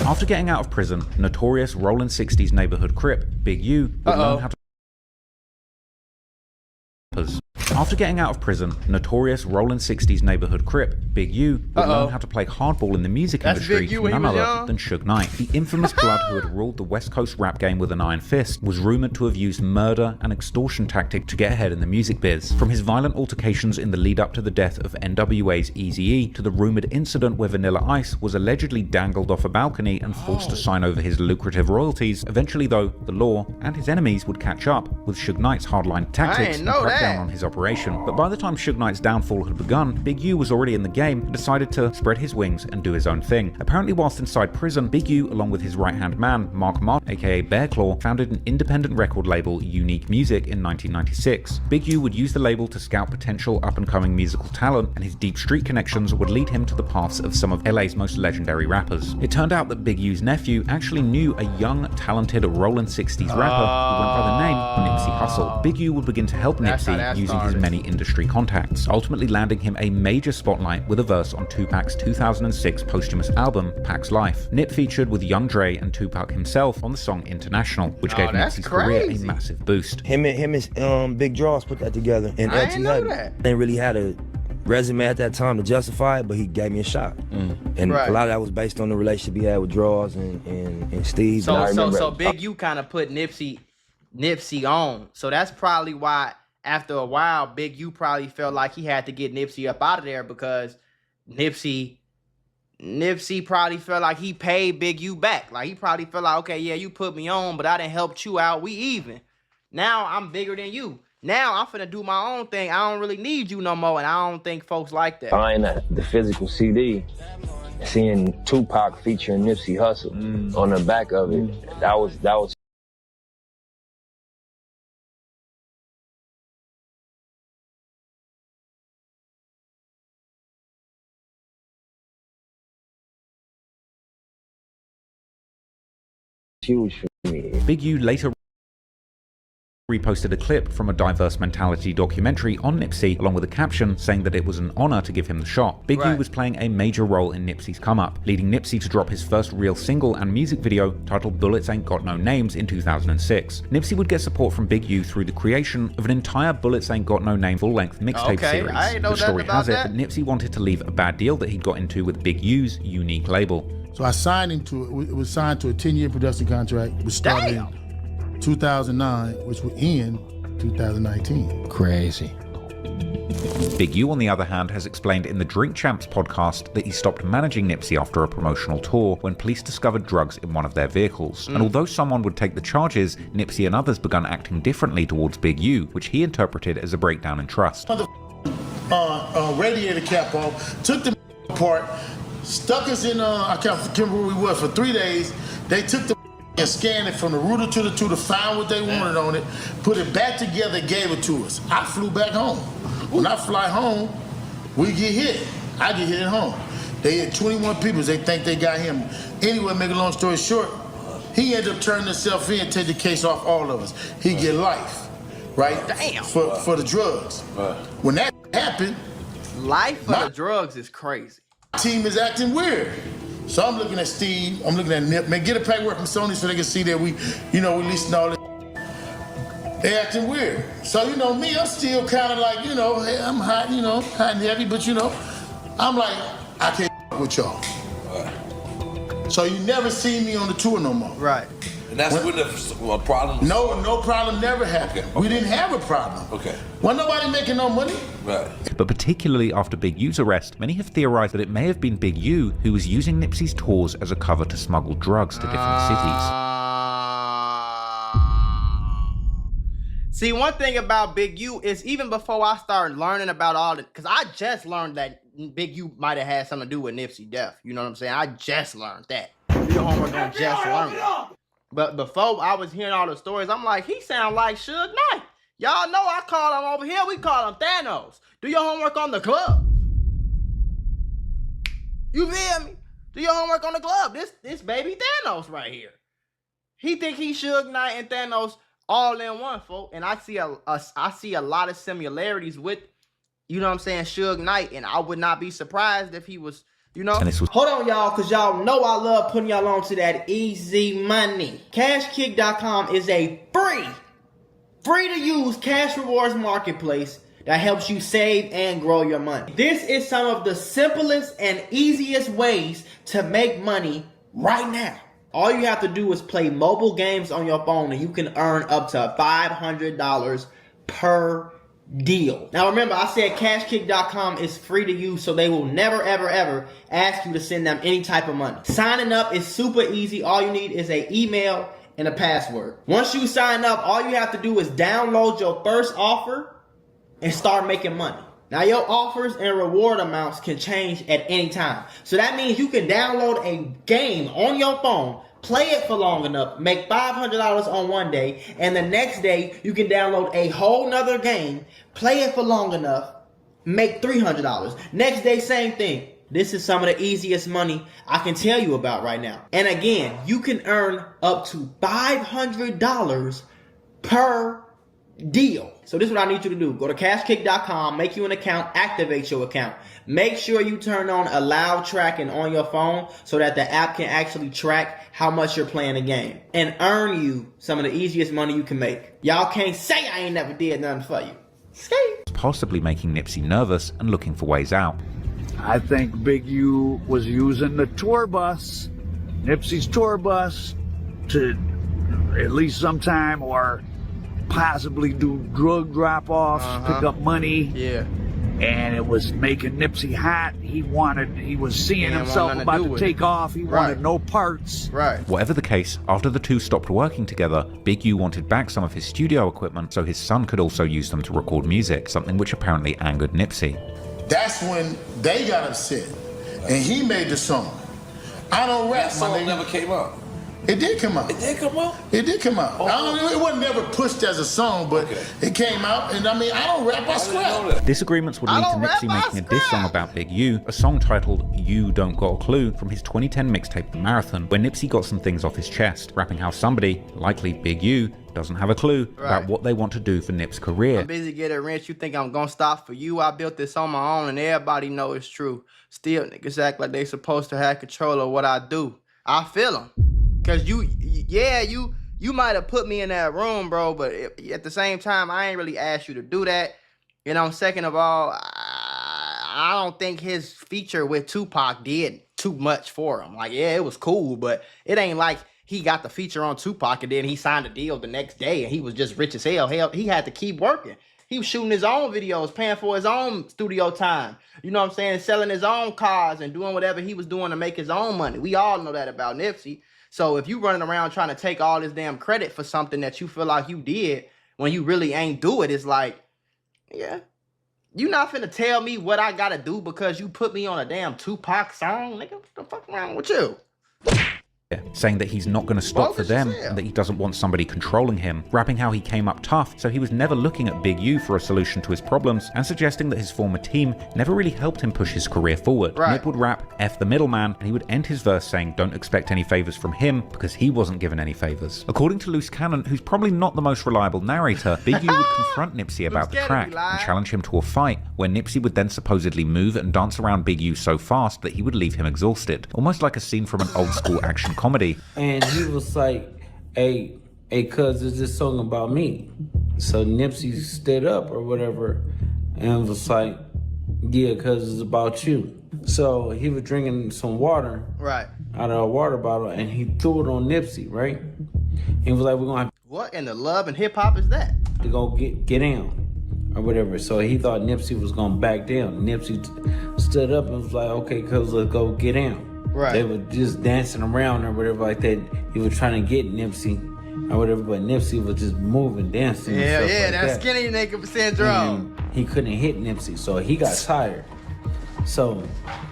After getting out of prison, notorious Rollin 60s neighborhood Crip, Big U, would learn how to After getting out of prison, notorious Rollin 60s neighborhood Crip, Big U, would learn how to play hardball in the music industry from none other than Suge Knight. The infamous blood who had ruled the West Coast rap game with an iron fist was rumored to have used murder and extortion tactic to get ahead in the music biz. From his violent altercations in the lead up to the death of NWA's Eazy-E to the rumored incident where Vanilla Ice was allegedly dangled off a balcony and forced to sign over his lucrative royalties, eventually though, the law and his enemies would catch up with Suge Knight's hardline tactics and crack down on his operation. But by the time Suge Knight's downfall had begun, Big U was already in the game and decided to spread his wings and do his own thing. Apparently whilst inside prison, Big U, along with his right-hand man, Mark Martin, aka Bear Claw, founded an independent record label, Unique Music, in 1996. Big U would use the label to scout potential up-and-coming musical talent, and his deep street connections would lead him to the paths of some of LA's most legendary rappers. It turned out that Big U's nephew actually knew a young, talented Rollin 60s rapper who went by the name Nipsey Hussle. Big U would begin to help Nipsey using his many industry contacts, ultimately landing him a major spotlight with a verse on Tupac's 2006 posthumous album, Pac's Life. Nip featured with Young Dre and Tupac himself on the song International, which gave Nipsey's career a massive boost. Him and Big Draws put that together, and I didn't know that. Didn't really had a resume at that time to justify it, but he gave me a shot. And a lot of that was based on the relationship he had with Draws and Steve. So Big U kind of put Nipsey on. So that's probably why after a while, Big U probably felt like he had to get Nipsey up out of there, because Nipsey probably felt like he paid Big U back. Like he probably felt like, okay, yeah, you put me on, but I done helped you out. We even. Now I'm bigger than you. Now I'm finna do my own thing. I don't really need you no more, and I don't think folks like that. Buying the physical CD, seeing Tupac featuring Nipsey Hussle on the back of it, that was huge for me. Big U later reposted a clip from a Diverse Mentality documentary on Nipsey, along with a caption saying that it was an honor to give him the shot. Big U was playing a major role in Nipsey's come-up, leading Nipsey to drop his first real single and music video titled Bullets Ain't Got No Names in 2006. Nipsey would get support from Big U through the creation of an entire Bullets Ain't Got No Name full-length mixtape series. The story has it that Nipsey wanted to leave a bad deal that he'd got into with Big U's Unique label. So I signed him to it. It was signed to a 10-year production contract, which started in 2009, which will end 2019. Crazy. Big U, on the other hand, has explained in the Drink Champs podcast that he stopped managing Nipsey after a promotional tour when police discovered drugs in one of their vehicles. And although someone would take the charges, Nipsey and others began acting differently towards Big U, which he interpreted as a breakdown in trust. Radiator cap off, took the apart, stuck us in, I can't remember where we were, for 3 days. They took the and scanned it from the router to the tutor, found what they wanted on it, put it back together, gave it to us. I flew back home. When I fly home, we get hit. I get hit at home. They had 21 people. They think they got him. Anyway, make a long story short, he ended up turning himself in, take the case off all of us. He get life, right? Damn. For the drugs. When that happened, life for the drugs is crazy. My team is acting weird. So I'm looking at Steve, I'm looking at Nip. Man, get a paperwork from Sony so they can see that we leasing all this. They acting weird. So, me, I'm still kind of like, hey, I'm hot, hot and heavy, but, I'm like, I can't with y'all. So you never see me on the tour no more. Right. And that's when the problem? No problem never happened. Okay. We didn't have a problem. Okay. Wasn't nobody making no money. Right. But particularly after Big U's arrest, many have theorized that it may have been Big U who was using Nipsey's tours as a cover to smuggle drugs to different cities. See, one thing about Big U is even before I started learning about all the, because I just learned that Big U might have had something to do with Nipsey death. You know what I'm saying? I just learned that. Do your homework on just learning. But before I was hearing all the stories, I'm like, he sound like Suge Knight. Y'all know I call him over here, we call him Thanos. Do your homework on the club. You feel me? Do your homework on the club. This baby Thanos right here. He think he Suge Knight and Thanos all in one, folks. And I see a lot of similarities with, you know what I'm saying, Suge Knight. And I would not be surprised if he was You know? And this was Hold on, y'all, because y'all know I love putting y'all on to that easy money. CashKick.com is a free to use cash rewards marketplace that helps you save and grow your money. This is some of the simplest and easiest ways to make money right now. All you have to do is play mobile games on your phone and you can earn up to $500 per deal. Now remember, I said CashKick.com is free to use, so they will never ever ask you to send them any type of money. Signing up is super easy. All you need is an email and a password. Once you sign up, all you have to do is download your first offer and start making money. Now your offers and reward amounts can change at any time. So that means you can download a game on your phone, play it for long enough, make $500 on one day, and the next day you can download a whole nother game, play it for long enough, make $300. Next day, same thing. This is some of the easiest money I can tell you about right now. And again, you can earn up to $500 per deal. So this is what I need you to do. Go to CashKick.com, make you an account, activate your account. Make sure you turn on allow tracking on your phone so that the app can actually track how much you're playing the game and earn you some of the easiest money you can make. Y'all can't say I ain't never did nothing for you. possibly making Nipsey nervous and looking for ways out. I think Big U was using the tour bus, Nipsey's tour bus, to at least sometime or possibly do drug drop-offs, pick up money. Yeah. And it was making Nipsey hot. He was seeing himself about to take off. He wanted no parts. Right. Whatever the case, after the two stopped working together, Big U wanted back some of his studio equipment so his son could also use them to record music, something which apparently angered Nipsey. That's when they got upset, and he made the song. I don't rap, that song never came out. It did come out. It did come out? It did come out. It wasn't never pushed as a song, but it came out, and I mean, I don't rap, I scrap. Disagreements would lead to Nipsey making a diss song about Big U, a song titled You Don't Got a Clue from his 2010 mixtape The Marathon, where Nipsey got some things off his chest, rapping how somebody, likely Big U, doesn't have a clue about what they want to do for Nip's career. I'm busy getting rich, you think I'm gonna stop for you? I built this on my own and everybody know it's true. Still niggas act like they supposed to have control of what I do. I feel them. Cause you might have put me in that room, bro, but at the same time, I ain't really asked you to do that. You know, second of all, I don't think his feature with Tupac did too much for him. Like, yeah, it was cool, but it ain't like he got the feature on Tupac and then he signed a deal the next day and he was just rich as hell. Hell, he had to keep working. He was shooting his own videos, paying for his own studio time. You know what I'm saying? Selling his own cars and doing whatever he was doing to make his own money. We all know that about Nipsey. So if you running around trying to take all this damn credit for something that you feel like you did when you really ain't do it, it's like, yeah, you not finna tell me what I gotta do because you put me on a damn Tupac song, nigga. What the fuck wrong with you? Saying that he's not going to stop for them and that he doesn't want somebody controlling him, rapping how he came up tough, so he was never looking at Big U for a solution to his problems, and suggesting that his former team never really helped him push his career forward. Nip would rap F the middleman, and he would end his verse saying don't expect any favors from him because he wasn't given any favors. According to Loose Cannon, who's probably not the most reliable narrator, Big U would confront Nipsey about the track and challenge him to a fight, where Nipsey would then supposedly move and dance around Big U so fast that he would leave him exhausted, almost like a scene from an old school action comedy. And he was like, hey, cuz, is this song about me? So Nipsey stood up or whatever and was like, yeah, cuz it's about you. So he was drinking some water out of a water bottle and he threw it on Nipsey, right? He was like, we're gonna have what in the love and hip hop is that? To go get down or whatever. So he thought Nipsey was gonna back down. Nipsey stood up and was like, okay, cuz, let's go get down. Right. They were just dancing around or whatever like that. He was trying to get Nipsey or whatever, but Nipsey was just moving, dancing. Yeah, and stuff like that skinny nigga syndrome. And he couldn't hit Nipsey, so he got tired. So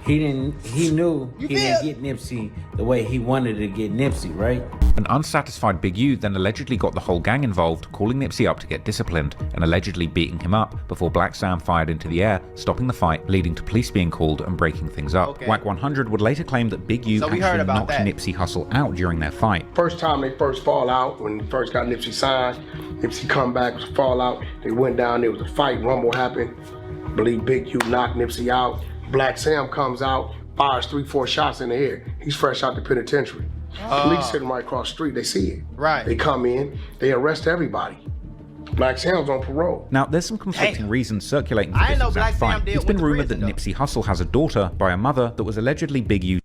he knew he didn't get Nipsey the way he wanted to get Nipsey, right? An unsatisfied Big U then allegedly got the whole gang involved, calling Nipsey up to get disciplined and allegedly beating him up before Black Sam fired into the air, stopping the fight, leading to police being called and breaking things up. Wack 100 would later claim that Big U actually knocked Nipsey Hussle out during their fight. First time they first fall out, when they first got Nipsey signed, Nipsey come back, was a fallout. They went down, there was a fight, rumble happened. I believe Big U knocked Nipsey out. Black Sam comes out, fires 3-4 shots in the air. He's fresh out the penitentiary. Police hit him right across the street. They see it. Right. They come in. They arrest everybody. Black Sam's on parole. Now, there's some conflicting reasons circulating for I this didn't know exact Black Sam fight. did It's been went to rumored that prison, Nipsey Hussle has a daughter by a mother that was allegedly Big U.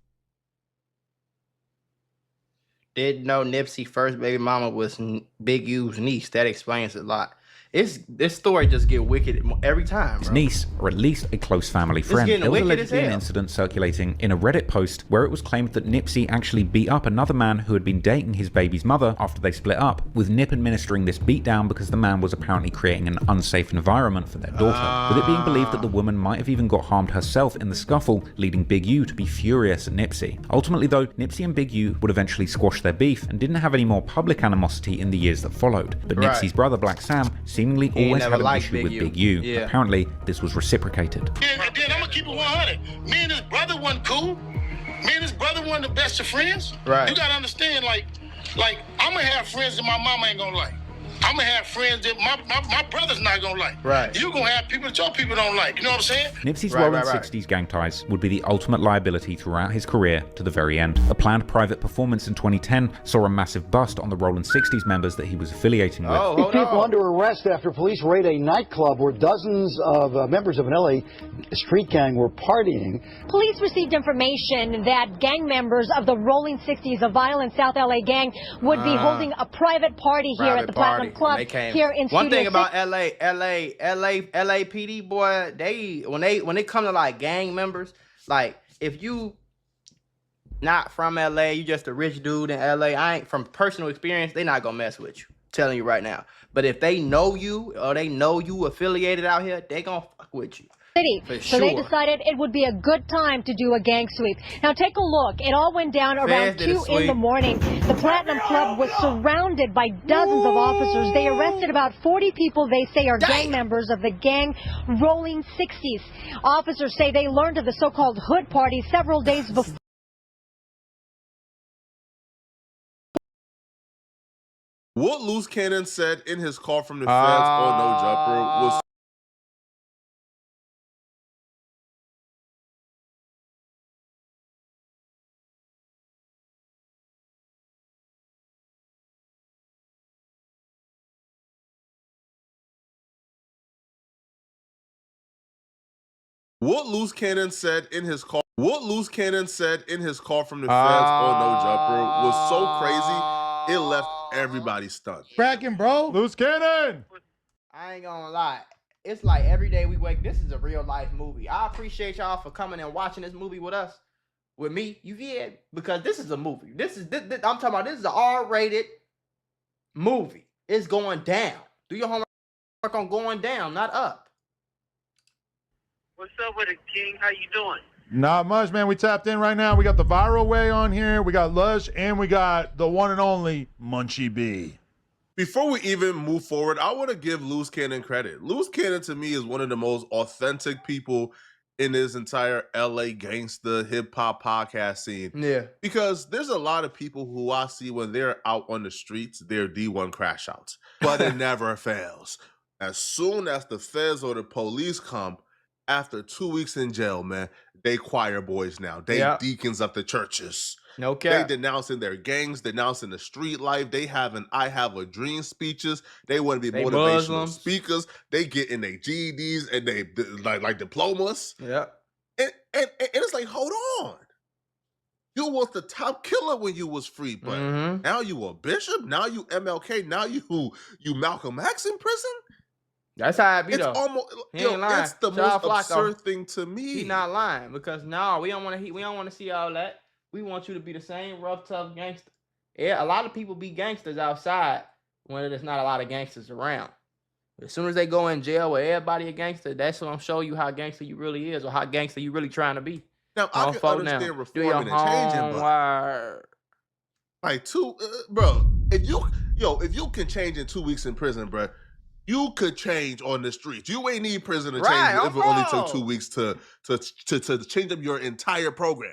Didn't know Nipsey first baby mama was Big U's niece. That explains a lot. This story just get wicked every time, bro. His niece, or at least a close family friend. getting There was wicked as allegedly an hell. incident circulating in a Reddit post where it was claimed that Nipsey actually beat up another man who had been dating his baby's mother after they split up, with Nip administering this beatdown because the man was apparently creating an unsafe environment for their daughter, with it being believed that the woman might have even got harmed herself in the scuffle, leading Big U to be furious at Nipsey. Ultimately though, Nipsey and Big U would eventually squash their beef and didn't have any more public animosity in the years that followed, but Right. Nipsey's brother Black Sam seemingly ain't always never had an liked issue Big with U. Big U. Yeah. Apparently, this was reciprocated. And then I'm gonna keep it 100. Me and his brother wasn't cool. Me and his brother wasn't the best of friends. Right. You gotta understand, like I'm gonna have friends that my mama ain't gonna like. I'm gonna have friends that my brother's not gonna like. Right. You gonna have people that your people don't like. You know what I'm saying? Nipsey's Right, Rolling right, right. 60s gang ties would be the ultimate liability throughout his career to the very end. A planned private performance in 2010 saw a massive bust on the Rolling 60s members that he was affiliating with. Oh, These hold people on. under arrest after police raid a nightclub where dozens of members of an LA street gang were partying. Police received information that gang members of the Rolling 60s, a violent South LA gang, would be holding a private party here at the Platinum Club here in One Studio thing about 6. LAPD, boy, when they come to like gang members, like if you not from LA, you just a rich dude in LA. I ain't from personal experience, they not gonna mess with you. Telling you right now. But if they know you or they know you affiliated out here, they gonna fuck with you. City. For So they sure. decided it would be a good time to do a gang sweep. Now take a look. It all went down around Fans did a 2 in the sweep. morning. The Platinum Club was surrounded by dozens of officers. They arrested about 40 people they say are gang members of the gang Rolling 60s. Officers say they learned of the so-called hood party several days before. What Loose Cannon said in his call from the feds on No Jumper was What Loose Cannon said in his call from the feds on No Jumper was so crazy, it left everybody stunned. Cracking, bro. Loose Cannon! I ain't gonna lie. It's like every day we wake. This is a real life movie. I appreciate y'all for coming and watching this movie with us, with me. You get because this is a movie. This I'm talking about. This is an R-rated movie. It's going down. Do your homework on going down, not up. What's up with it, King? How you doing? Not much, man. We tapped in right now. We got the Viral Way on here. We got Lush, and we got the one and only Munchie B. Before we even move forward, I want to give Loose Cannon credit. Loose Cannon to me is one of the most authentic people in this entire LA gangsta hip hop podcast scene. Yeah. Because there's a lot of people who I see when they're out on the streets, they're D1 crash outs. But it never fails. As soon as the feds or the police come, after 2 weeks in jail, man, they choir boys now. They deacons of the churches. No cap. They denouncing their gangs, denouncing the street life. They having I Have a Dream speeches. They want to be motivational Muslims. speakers. They getting their GEDs and they like diplomas. Yeah. And it's like, hold on. You was the top killer when you was free, but now you a bishop. Now you MLK. Now you Malcolm X in prison. That's how I be It's though. almost He ain't lying. it's the Shout out most Flacco. absurd thing to me. He not lying because no, we don't want to see all that. We want you to be the same rough, tough gangster. Yeah, a lot of people be gangsters outside when there's not a lot of gangsters around. As soon as they go in jail where everybody a gangster, that's when I'm showing you how gangster you really is or how gangster you really trying to be. Now I can understand Do your reforming and changing, but homework. like bro, if you can change in 2 weeks in prison, bro, you could change on the streets. You ain't need prison to change Right, if it only took bro. 2 weeks to change up your entire program.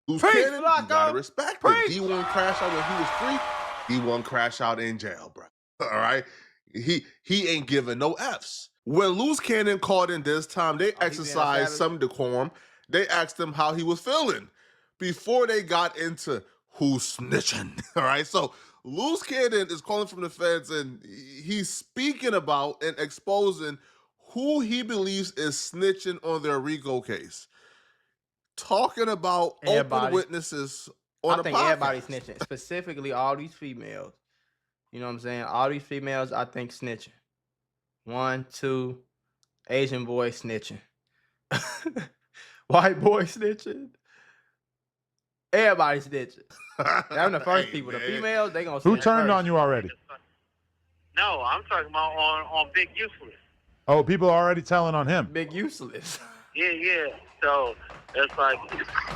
Loose Preach, Cannon, you Flacco. gotta respect Preach. it. D1 crash out when he was free. D1 crash out in jail, bro. All right, he ain't giving no Fs. When Loose Cannon called in this time, they exercised some decorum. they asked him how he was feeling before they got into who's snitching. All right, so Loose Cannon is calling from the feds, and he's speaking about and exposing who he believes is snitching on their RICO case. Talking about open witnesses on the podcast. I think everybody's snitching, specifically all these females. You know what I'm saying? All these females, I think, snitching. 1, 2, Asian boy snitching. White boy snitching. Everybody snitching. Them the first people. The females, they gonna snitch. Who turned first. on you already? No, I'm talking about on Big Useless. Oh, people are already telling on him. Big Useless. Yeah. So it's like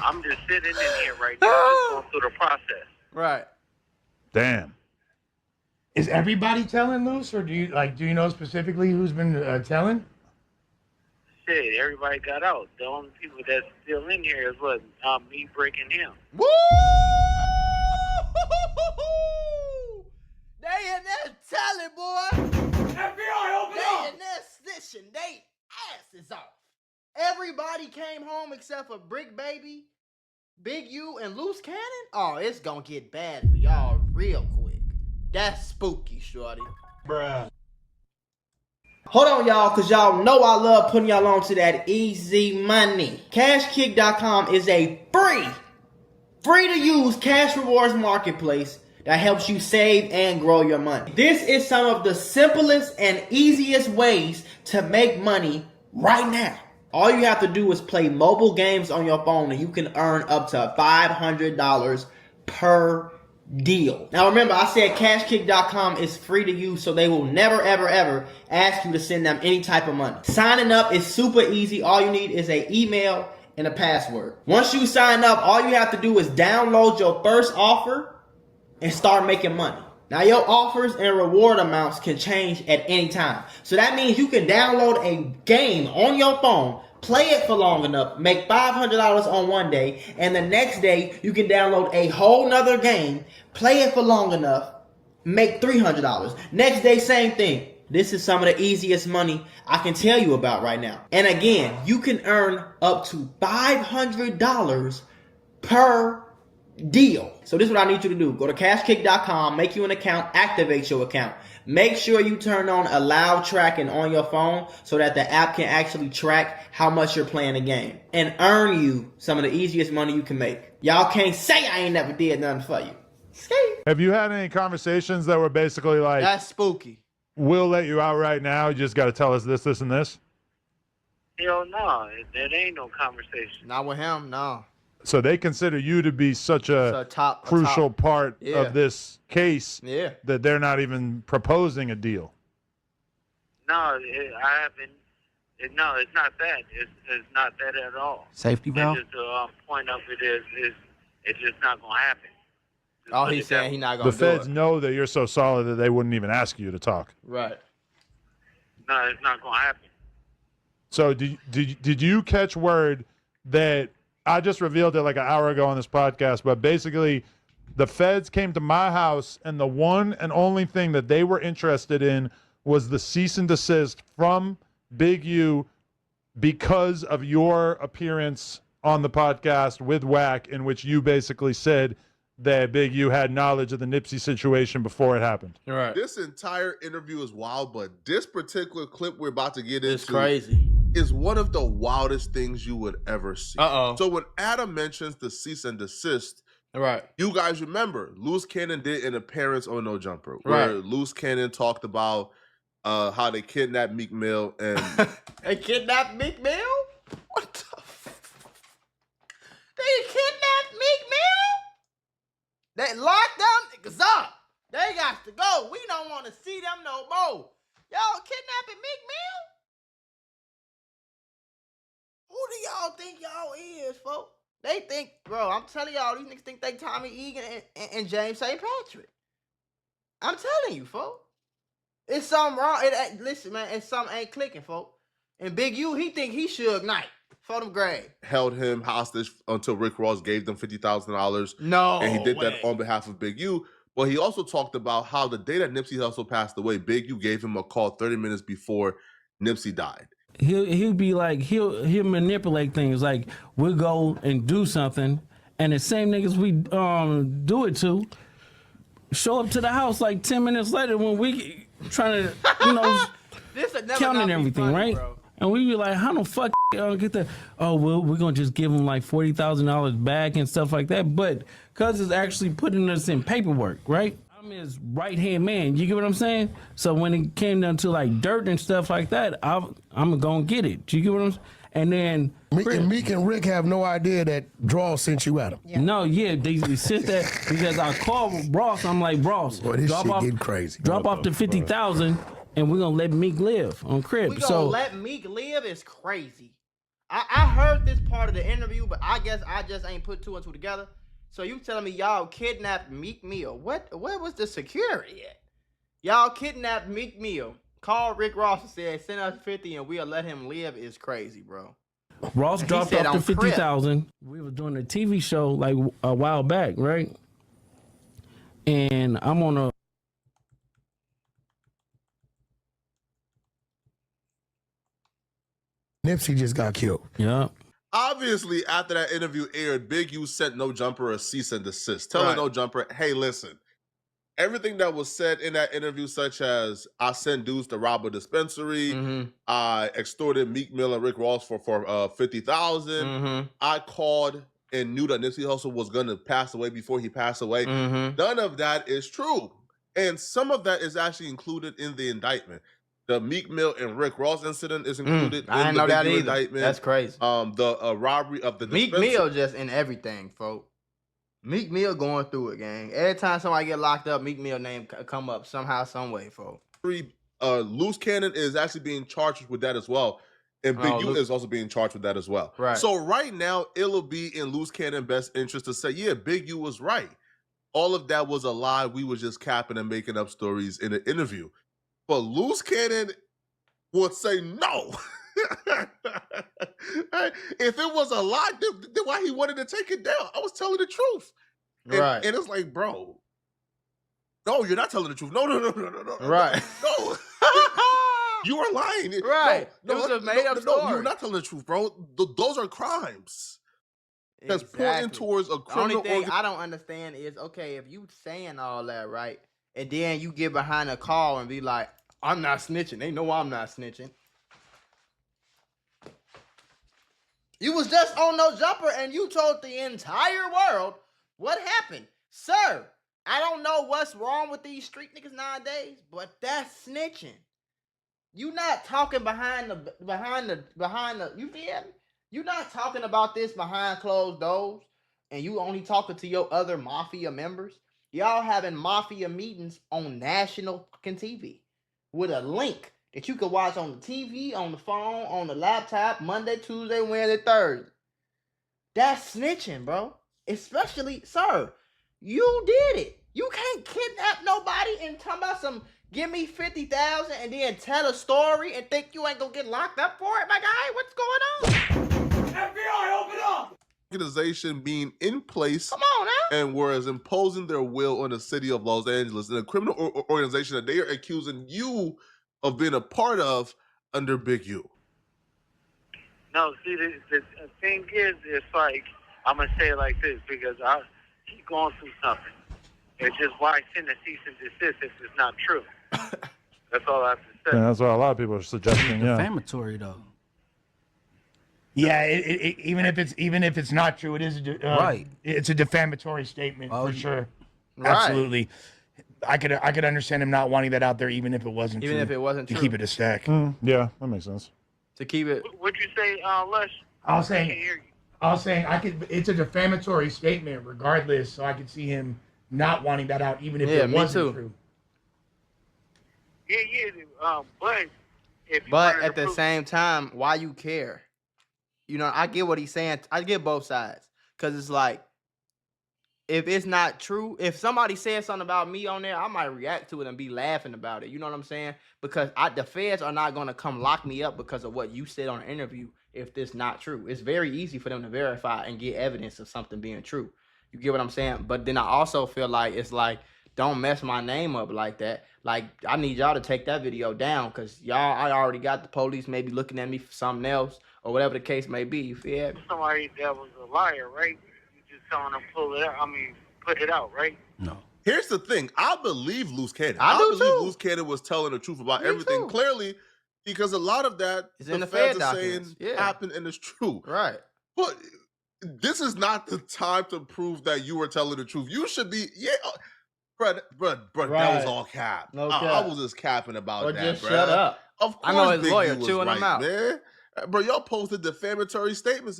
I'm just sitting in here right now, just going through the process. Right. Damn. Is everybody telling Loose, or do you know specifically who's been telling? Shit, everybody got out. The only people that's still in here is what me breaking him. Woo! They in there telling, boy. FBI, open up! They in there snitching. They asses off. Everybody came home except for Brick Baby, Big U, and Loose Cannon. Oh, it's gonna get bad for y'all real quick. That's spooky, shorty. Bruh. Hold on, y'all, because y'all know I love putting y'all on to that easy money. CashKick.com is a free to use cash rewards marketplace that helps you save and grow your money. This is some of the simplest and easiest ways to make money right now. All you have to do is play mobile games on your phone and you can earn up to $500 per deal. Now remember, I said CashKick.com is free to use, so they will never, ever, ever ask you to send them any type of money. Signing up is super easy. All you need is an email and a password. Once you sign up, all you have to do is download your first offer and start making money. Now your offers and reward amounts can change at any time. So that means you can download a game on your phone, play it for long enough, make $500 on one day, and the next day you can download a whole nother game, play it for long enough, make $300. Next day, same thing. This is some of the easiest money I can tell you about right now. And again, you can earn up to $500 per deal. So this is what I need you to do. Go to CashKick.com, make you an account, activate your account. Make sure you turn on allow tracking on your phone so that the app can actually track how much you're playing the game and earn you some of the easiest money you can make. Y'all can't say I ain't never did nothing for you. Have you had any conversations that were basically like, that's spooky, we'll let you out right now, you just got to tell us this, this, and this? Hell no, that ain't no conversation. Not with him, no. So they consider you to be such a crucial part of this case that they're not even proposing a deal. No, I haven't. No, it's not that. It's not that at all. Safety valve? It's just the point of it is it's just not going to happen. Oh, he's saying he's not going to do it. The feds know that you're so solid that they wouldn't even ask you to talk. Right. No, it's not going to happen. So did you catch word that I just revealed it like an hour ago on this podcast, but basically the feds came to my house and the one and only thing that they were interested in was the cease and desist from Big U because of your appearance on the podcast with Wack, in which you basically said that Big U had knowledge of the Nipsey situation before it happened. Right. This entire interview is wild, but this particular clip we're about to get into is crazy. Is one of the wildest things you would ever see. Uh-oh. So when Adam mentions the cease and desist, right? You guys remember Loose Cannon did an appearance on No Jumper, where Loose Cannon talked about how they kidnapped Meek Mill and they kidnapped Meek Mill? What the? They kidnapped Meek Mill? They locked them niggas up. They got to go. We don't want to see them no more. Y'all kidnapping Meek Mill? Who do y'all think y'all is, folks? They think, bro, I'm telling y'all, these niggas think they Tommy Egan and James St. Patrick. I'm telling you, folks. It's something wrong. Listen, man, it's something ain't clicking, folks. And Big U, he think he Suge Knight for them grave. Held him hostage until Rick Ross gave them $50,000. No, and he did that on behalf of Big U. But he also talked about how the day that Nipsey Hussle passed away, Big U gave him a call 30 minutes before Nipsey died. he'll be like he'll manipulate things. Like we'll go and do something, and the same niggas we do it to show up to the house like 10 minutes later when we trying to counting everything, funny, right? Bro. And we be like, how the fuck get that? Oh well, we're gonna just give him like $40,000 back and stuff like that. But cuz it's actually putting us in paperwork, right? I'm his right hand man. You get what I'm saying? So when it came down to like dirt and stuff like that, I'm gonna get it. You get what I'm saying? And then Meek and Rick have no idea that Draw sent you at him. Yeah. No, yeah, they sent that because I called Ross. I'm like, Ross, boy, this shit getting crazy. Drop off the 50,000, and we're gonna let Meek live on Crib. We gonna let Meek live is crazy. I heard this part of the interview, but I guess I just ain't put two and two together. So you telling me y'all kidnapped Meek Mill? Where was the security at? Y'all kidnapped Meek Mill. Called Rick Ross and said, send us 50 and we'll let him live is crazy, bro. Ross dropped off the 50,000. We were doing a TV show like a while back, right? And I'm on a Nipsey just got killed. Yeah. Obviously, after that interview aired, Big U sent No Jumper a cease and desist, telling No Jumper, hey, listen, everything that was said in that interview, such as I sent dudes to rob a dispensary, I extorted Meek Mill and Rick Ross for 50,000. I called and knew that Nipsey Hussle was going to pass away before he passed away. None of that is true. And some of that is actually included in the indictment. The Meek Mill and Rick Ross incident is included I in didn't the know that either. indictment. That's crazy. The robbery of the Meek dispensary. Mill just in everything, folks. Meek Mill going through it, gang. Every time somebody get locked up, Meek Mill name come up somehow, some way, folks. Loose Cannon is actually being charged with that as well. And Big U is also being charged with that as well. Right. So right now, it'll be in Loose Cannon best interest to say, yeah, Big U was right. All of that was a lie. We were just capping and making up stories in an interview. But Loose Cannon would say no. If it was a lie, then why he wanted to take it down? I was telling the truth. And it's like, bro, no, you're not telling the truth. No. Right. No. You are lying. Right. No, it was a made up story. No, you're not telling the truth, bro. Those are crimes. That's pointing towards a criminal. The only thing I don't understand is, okay, if you saying all that, right, and then you get behind a call and be like, I'm not snitching. They know I'm not snitching. You was just on No Jumper and you told the entire world what happened. Sir, I don't know what's wrong with these street niggas nowadays, but that's snitching. You not talking behind the you feel me? You not talking about this behind closed doors and you only talking to your other mafia members. Y'all having mafia meetings on national fucking TV with a link that you can watch on the TV, on the phone, on the laptop, Monday, Tuesday, Wednesday, Thursday. That's snitching, bro. Especially, sir, you did it. You can't kidnap nobody and talk about some give me 50,000 and then tell a story and think you ain't gonna get locked up for it, my guy. What's going on? FBI, open up! Organization being in place. Come on now. And whereas imposing their will on the city of Los Angeles in a criminal organization that they are accusing you of being a part of under Big U. No, see, the thing is, it's like, I'm going to say it like this, because he's going through something. It's just why send a cease and desist if it's not true. That's all I have to say. Yeah, that's what a lot of people are suggesting, yeah. Defamatory, though. Yeah, even if it's not true, it is right. It's a defamatory statement for sure. Right. Absolutely. I could understand him not wanting that out there, even if it wasn't true. Even if it wasn't true. To keep it a stack. Yeah, that makes sense. To keep it. What'd you say, Lush? I was saying I could. It's a defamatory statement, regardless. So I could see him not wanting that out, even if it wasn't true. Yeah, but But at the same time, why you care? You know, I get what he's saying. I get both sides. Because it's like, if it's not true, if somebody says something about me on there, I might react to it and be laughing about it. You know what I'm saying? Because the feds are not going to come lock me up because of what you said on an interview if this not true. It's very easy for them to verify and get evidence of something being true. You get what I'm saying? But then I also feel like it's like don't mess my name up like that. Like, I need y'all to take that video down because I already got the police maybe looking at me for something else or whatever the case may be. You feel me? Somebody that was a liar, right? You just telling them put it out, right? No. Here's the thing. I believe Loose Cannon. I do believe too. Loose Cannon was telling the truth about Me everything too. clearly because a lot of that It's in the feds Fed are documents. saying Yeah. happened and it's true. Right. But this is not the time to prove that you were telling the truth. You should be, bro, that Right. was all cap. No I cap. was just capping about Or that, just bro. shut up. Of course, I know his Big lawyer U was chewing him right, out. man. Bro, y'all posted defamatory statements.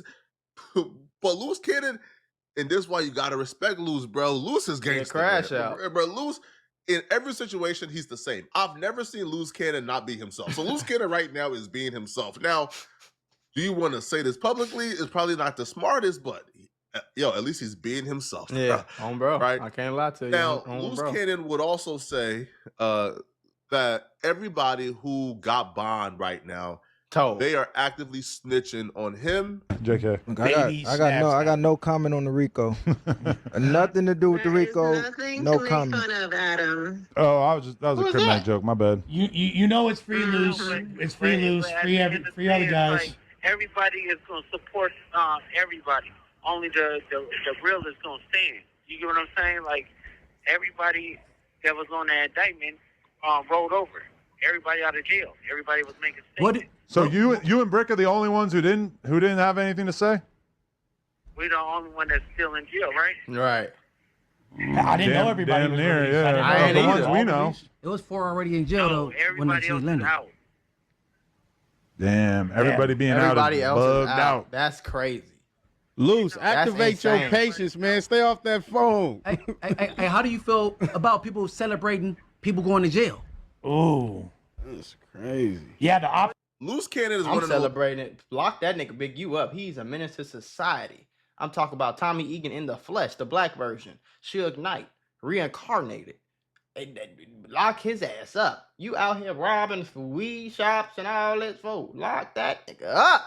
But Loose Cannon, and this is why you gotta respect Loose, bro. Loose is gangster. crash man. out. Bro, Loose, in every situation, he's the same. I've never seen Loose Cannon not be himself. So Loose Cannon right now is being himself. Now, do you want to say this publicly? It's probably not the smartest, but at least he's being himself. Yeah, bro. Right? I can't lie to you. Now, on Loose bro. Cannon would also say that everybody who got bond right now, they are actively snitching on him. JK. I got no comment on the Rico. Nothing to do with the Rico. No comment. Oh, that was a Kryptonite joke. My bad. You know it's free loose. It's free loose. Free other guys. Like, everybody is going to support everybody. Only the real is going to stand. You get what I'm saying? Like, everybody that was on that indictment rolled over. Everybody out of jail. Everybody was making statements. So you and Brick are the only ones who didn't have anything to say? We the only one that's still in jail, right? Right. I didn't know everybody damn was near, released. yeah. I didn't The know ones either. we know. It was 4 already in jail though when they Everybody else changed is Leonard. out. Damn, everybody being Everybody out is else is bugged out. That's crazy. Loose, activate your insane. patience, man. Stay off that phone. Hey, how do you feel about people celebrating people going to jail? Ooh. That's crazy. Yeah, the op. Loose Cannon is I'm one of the celebrating it. Lock that nigga Big U up. He's a menace to society. I'm talking about Tommy Egan in the flesh, the black version. Suge Knight, reincarnated. Lock his ass up. You out here robbing weed shops and all that, folks. Lock that nigga up.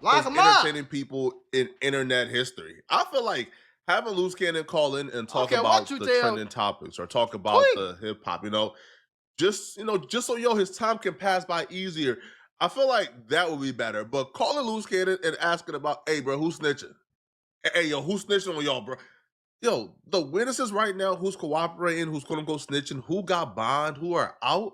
Lock him up. entertaining people in internet history. I feel like having Loose Cannon call in and talk Okay, about what you the tell- trending topics or talk about the hip hop, just so his time can pass by easier. I feel like that would be better. But calling Loose Cannon and asking about, hey, bro, who's snitching? Hey, yo, who's snitching on y'all, bro? Yo, the witnesses right now, who's cooperating, who's quote unquote snitching, who got bond, who are out.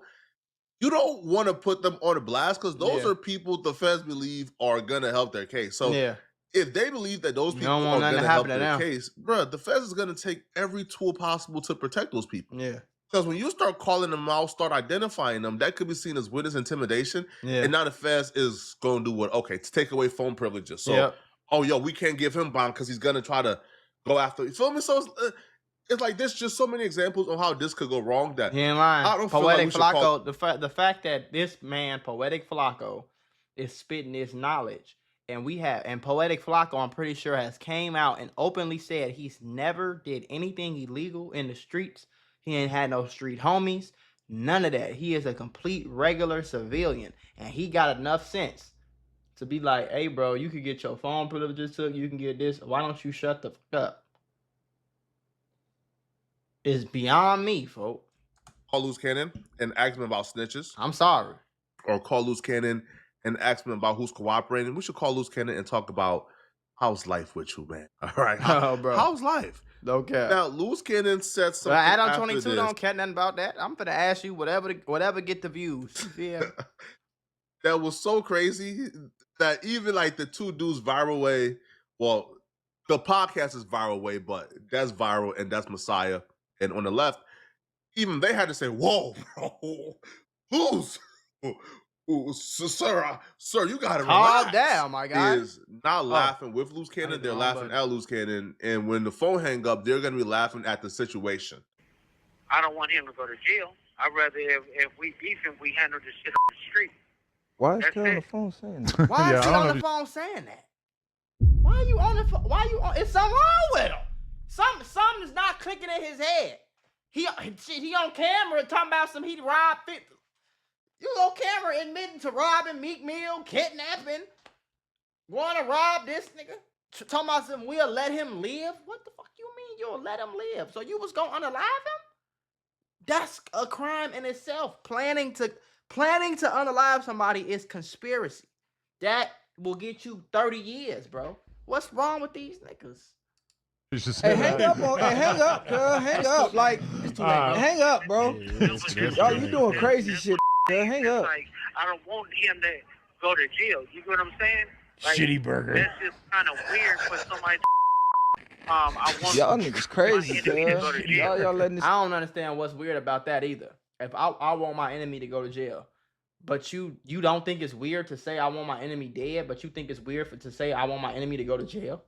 You don't want to put them on a blast because those Yeah. are people the feds believe are gonna help their case. So Yeah. if they believe that those You people don't are want nothing gonna to help happen to their them. case, bro, the feds is gonna take every tool possible to protect those people. Yeah. Because when you start calling them out, start identifying them, that could be seen as witness intimidation. Yeah. And now the feds is going to do what? Okay, to take away phone privileges. So, Yep. oh, yo, we can't give him bond because he's going to try to go after. You feel me? So it's like there's just so many examples of how this could go wrong that He ain't lying. I don't feel like Poetic we should call- Flacco, the fact that this man, Poetic Flacco, is spitting this knowledge, and Poetic Flacco, I'm pretty sure, has came out and openly said he's never did anything illegal in the streets. He ain't had no street homies, none of that. He is a complete regular civilian, and he got enough sense to be like, hey, bro, you can get your phone privileges took, you can get this. Why don't you shut the fuck up? It's beyond me, folks. Call Loose Cannon and ask him about snitches. I'm sorry. Or call Loose Cannon and ask him about who's cooperating. We should call Loose Cannon and talk about how's life with you, man. All right. Oh, bro. How's life? Okay. Now, Loose Cannon said something. Adam after 22 this. don't care nothing about that. I'm gonna ask you whatever get the views. Yeah. That was so crazy that even like the two dudes viral way, well, the podcast is viral way, but that's viral and that's Messiah. And on the left, even they had to say, whoa, bro, who's sir, you gotta Calm relax. down, my guy. Is not laughing with Loose Cannon, they're laughing at Loose Cannon. And when the phone hang up, they're gonna be laughing at the situation. I don't want him to go to jail. I'd rather if we beef him, we handle this shit on the street. Why is That's he on the it. phone saying that? Why is he on the phone saying that? Why are you on the phone? Why are you on? It's something wrong with him. Something is not clicking in his head. He on camera talking about he robbed 50. You on camera admitting to robbing Meek Mill, kidnapping, going to rob this nigga, talking about we'll let him live. What the fuck you mean you'll let him live. So you was gonna unalive him? That's a crime in itself. Planning to unalive somebody is conspiracy. That will get you 30 years, bro. What's wrong with these niggas? Hey, hang up, hang up, cuz. Hang up. Like, hang up, bro. Y'all, you doing crazy shit, cuz. Hang up. Like, I don't want him to go to jail. You get what I'm saying? Like, Shitty burger. That's just kind of weird for somebody to, I want y'all niggas crazy, cuz. Y'all letting this. I don't understand what's weird about that either. If I want my enemy to go to jail, but you don't think it's weird to say I want my enemy dead, but you think it's weird to say I want my enemy to go to jail?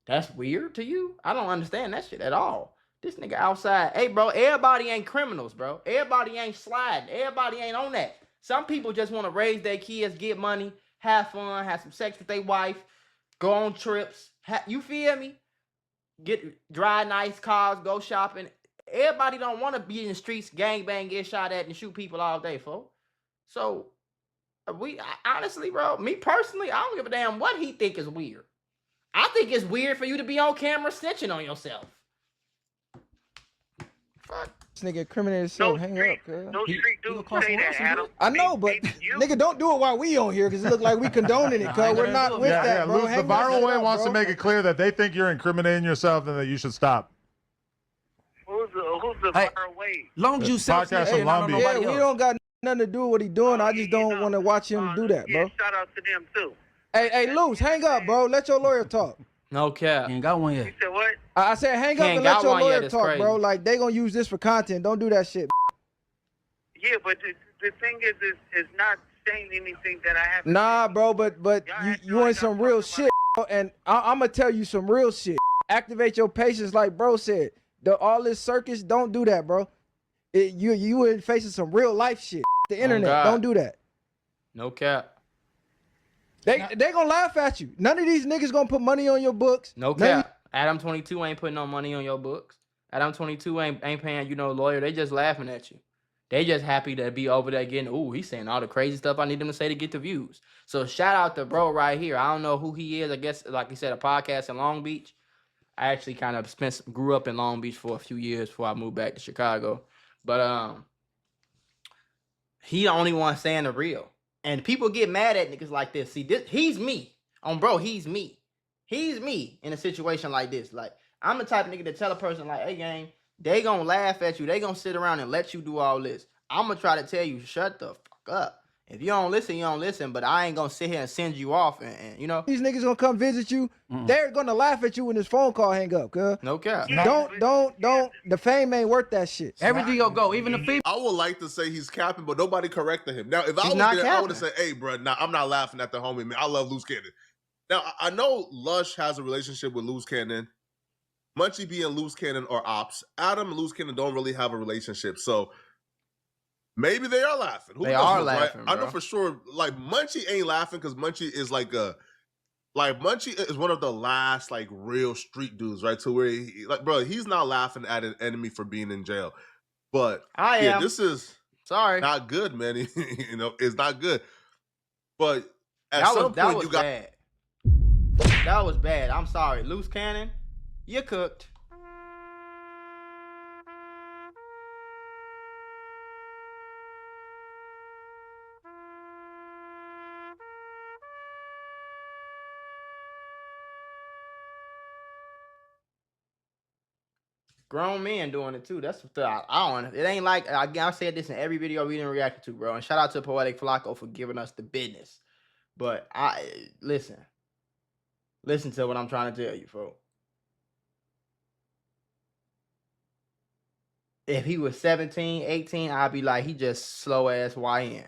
That's weird to you? I don't understand that shit at all. This nigga outside. Hey, bro, everybody ain't criminals, bro. Everybody ain't sliding. Everybody ain't on that. Some people just want to raise their kids, get money, have fun, have some sex with their wife, go on trips. You feel me? Drive nice cars, go shopping. Everybody don't want to be in the streets, gangbang, get shot at, and shoot people all day, folks. So, honestly, bro, me personally, I don't give a damn what he think is weird. I think it's weird for you to be on camera snitching on yourself. Fuck. This nigga incriminated himself. Hang up, cuz. no street dudes say that, Adam. I know, but nigga, don't do it while we on here, because it look like we condoning it, cuz. We're not with that, bro. The viral way wants to make it clear that they think you're incriminating yourself and that you should stop. Who's the viral way? Long as you Podcast from Long Beach. Yeah, we don't got nothing to do with what he doing. I just don't want to watch him do that, bro. Shout out to them, too. Hey, Luce, hang up, bro. Let your lawyer talk. No cap. You ain't got one yet. You said what? I said hang up and let your lawyer talk, bro. Like, they gonna use this for content. Don't do that shit. Yeah, but the thing is it's not saying anything that I have. Nah, bro, but you in some real shit, bro, and I'm gonna tell you some real shit. Activate your patience, like bro said. All this circus, don't do that, bro. You in facing some real life shit. The internet, don't do that. No cap. They gonna laugh at you. None of these niggas gonna put money on your books. No cap. Adam 22 ain't putting no money on your books. Adam 22 ain't paying you no lawyer. They just laughing at you. They just happy to be over there getting, ooh, he's saying all the crazy stuff I need him to say to get the views. So shout out to bro right here. I don't know who he is. I guess, like he said, a podcast in Long Beach. I actually kind of grew up in Long Beach for a few years before I moved back to Chicago. But he the only one saying the real. And people get mad at niggas like this. See, he's me. Bro, he's me. He's me in a situation like this. Like, I'm the type of nigga to tell a person like, hey, gang, they gonna laugh at you. They gonna sit around and let you do all this. I'm gonna try to tell you, shut the fuck up. If you don't listen, you don't listen. But I ain't gonna sit here and send you off and you know. These niggas gonna come visit you. They're gonna laugh at you when this phone call hang up, cuz. No cap. Don't. The fame ain't worth that shit. Everything will go, even the fee. I would like to say he's capping, but nobody corrected him. Now, if I was there, I would have said, hey, bro, nah, I'm not laughing at the homie, man. I love Loose Cannon. Now, I know Lush has a relationship with Loose Cannon. Munchie B and Loose Cannon are ops. Adam and Loose Cannon don't really have a relationship, so maybe they are laughing. Who they knows, are laughing, right? I know for sure, like, Munchie ain't laughing because Munchie is Munchie is one of the last, like, real street dudes, right? To where, he's not laughing at an enemy for being in jail. But, this is not good, man. You know, it's not good. But at some point, you got... bad. That was bad. I'm sorry. Loose Cannon, you cooked. Grown men doing it too. That's what I don't. It ain't like I said this in every video we didn't react to, bro. And shout out to Poetic Flacco for giving us the business. But listen to what I'm trying to tell you, folks. If he was 17, 18, I'd be like, he just slow ass YN.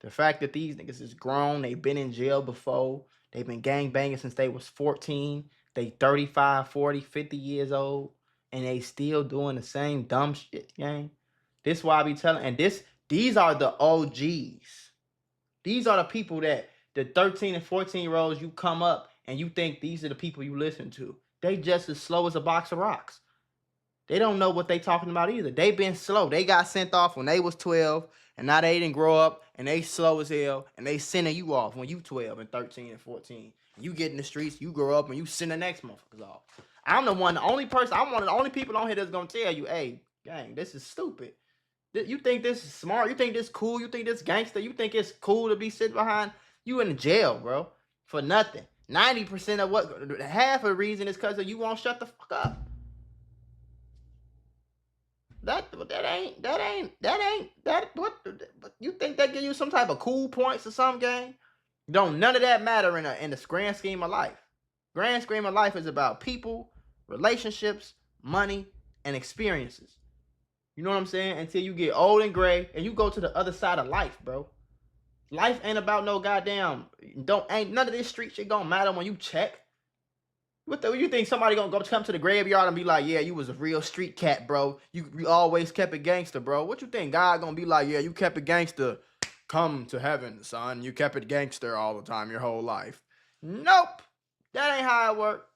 The fact that these niggas is grown, they've been in jail before, they've been gangbanging since they was 14, they 35, 40, 50 years old, and they still doing the same dumb shit, gang. This is why I be telling, and these are the OGs. These are the people that, the 13 and 14-year-olds, you come up and you think these are the people you listen to. They just as slow as a box of rocks. They don't know what they talking about either. They been slow. They got sent off when they was 12, and now they didn't grow up, and they slow as hell, and they sending you off when you 12 and 13 and 14. You get in the streets, you grow up, and you send the next motherfuckers off. I'm one of the only people on here that's gonna tell you, hey, gang, this is stupid. You think this is smart? You think this cool? You think this gangster? You think it's cool to be sitting behind you in the jail, bro, for nothing? 90% of half of the reason is because you won't shut the fuck up. You think that give you some type of cool points or some gang? Don't none of that matter in the grand scheme of life. Grand scheme of life is about people, relationships, money, and experiences. You know what I'm saying? Until you get old and gray and you go to the other side of life, bro. Life ain't about no goddamn. Ain't none of this street shit gonna matter when you check. You think somebody gonna come to the graveyard and be like, yeah, you was a real street cat, bro. You always kept it gangster, bro. What you think God gonna be like? Yeah, you kept it gangster. Come to heaven, son. You kept it gangster all the time, your whole life. Nope. That ain't how it work.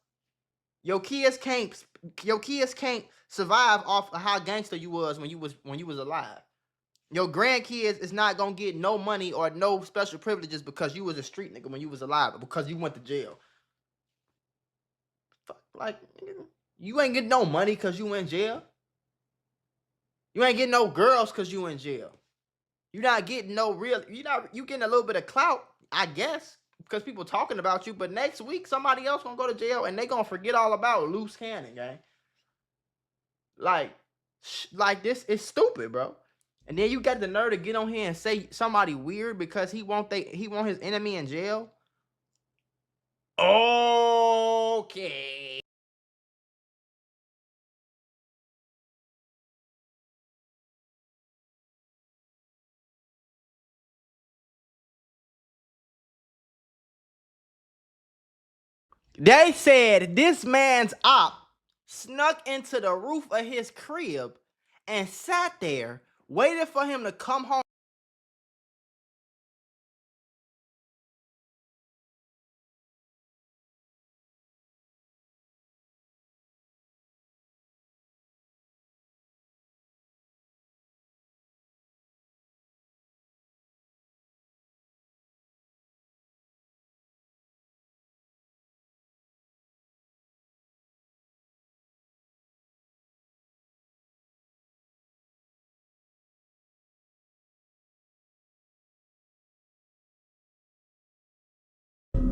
Your kids can't survive off of how gangster you was when you was alive. Your grandkids is not gonna get no money or no special privileges because you was a street nigga when you was alive, or because you went to jail. Like, you ain't getting no money because you in jail. You ain't getting no girls because you in jail. You're not getting no real. You getting a little bit of clout, I guess, because people talking about you. But next week, somebody else gonna go to jail and they gonna forget all about loose cannon, gang. Like this is stupid, bro. And then you got the nerve to get on here and say somebody weird because he want his enemy in jail. Okay. They said this man's op snuck into the roof of his crib and sat there, waited for him to come home.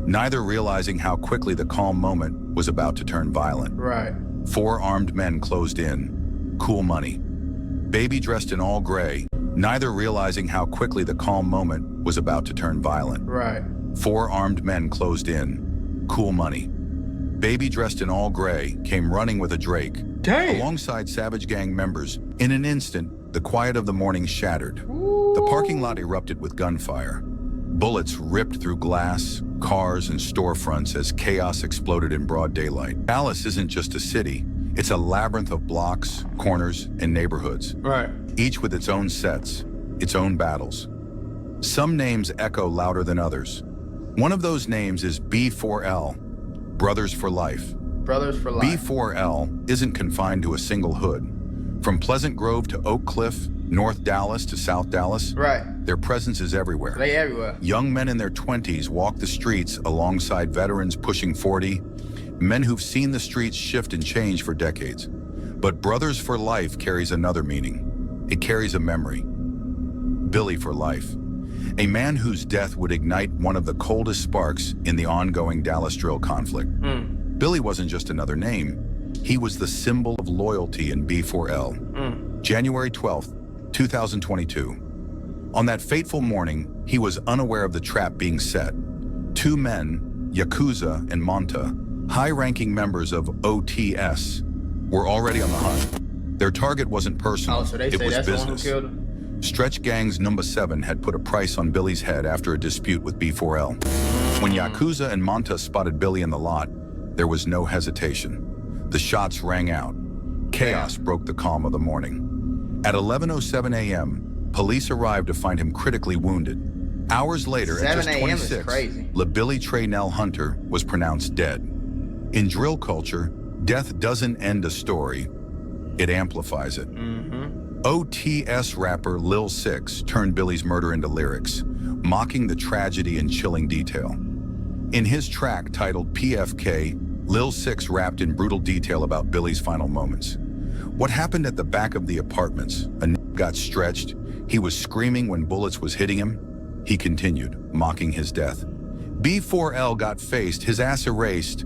Neither realizing how quickly the calm moment was about to turn violent. Right. 4 armed men closed in. Cool money. Baby dressed in all gray, neither realizing how quickly the calm moment was about to turn violent. Right. 4 armed men closed in. Cool money. Baby dressed in all gray came running with a Drake. Damn. Alongside Savage Gang members. In an instant, the quiet of the morning shattered. Ooh. The parking lot erupted with gunfire. Bullets ripped through glass, cars, and storefronts as chaos exploded in broad daylight. Dallas isn't just a city, it's a labyrinth of blocks, corners, and neighborhoods. Right. Each with its own sets, its own battles. Some names echo louder than others. One of those names is B4L, Brothers for Life. Brothers for Life. B4L isn't confined to a single hood. From Pleasant Grove to Oak Cliff, North Dallas to South Dallas, right. Their presence is everywhere. They everywhere. Young men in their 20s walk the streets alongside veterans pushing 40, men who've seen the streets shift and change for decades. But Brothers for Life carries another meaning. It carries a memory. Billy for Life, a man whose death would ignite one of the coldest sparks in the ongoing Dallas drill conflict. Billy wasn't just another name. He was the symbol of loyalty in B4L. January 12th, 2022. On that fateful morning, he was unaware of the trap being set. 2 men, Yakuza and Monta, high-ranking members of OTS, were already on the hunt. Their target wasn't personal, so they it say was that's business. The one who killed him? Stretch Gang's Number 7 had put a price on Billy's head after a dispute with B4L. When Yakuza and Monta spotted Billy in the lot, there was no hesitation. The shots rang out. Chaos broke the calm of the morning. At 11:07 a.m., police arrived to find him critically wounded. Hours later, at just 26, LaBilly Traynell Hunter was pronounced dead. In drill culture, death doesn't end a story, it amplifies it. OTS rapper Lil 6 turned Billy's murder into lyrics, mocking the tragedy in chilling detail. In his track titled PFK, Lil Six rapped in brutal detail about Billy's final moments. What happened at the back of the apartments? A got stretched. He was screaming when bullets was hitting him. He continued, mocking his death. B4L got faced, his ass erased.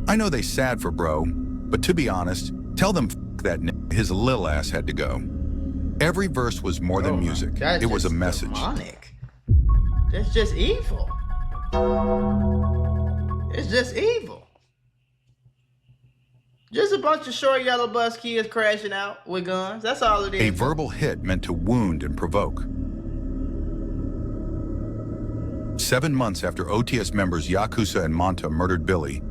I know they sad for bro, but to be honest, tell them that his lil ass had to go. Every verse was more than music. It was a message. Demonic. That's just evil. It's just evil. Just a bunch of short yellow bus kids crashing out with guns. That's all it is. A verbal hit meant to wound and provoke. 7 months after OTS members Yakuza and Monta murdered Billy,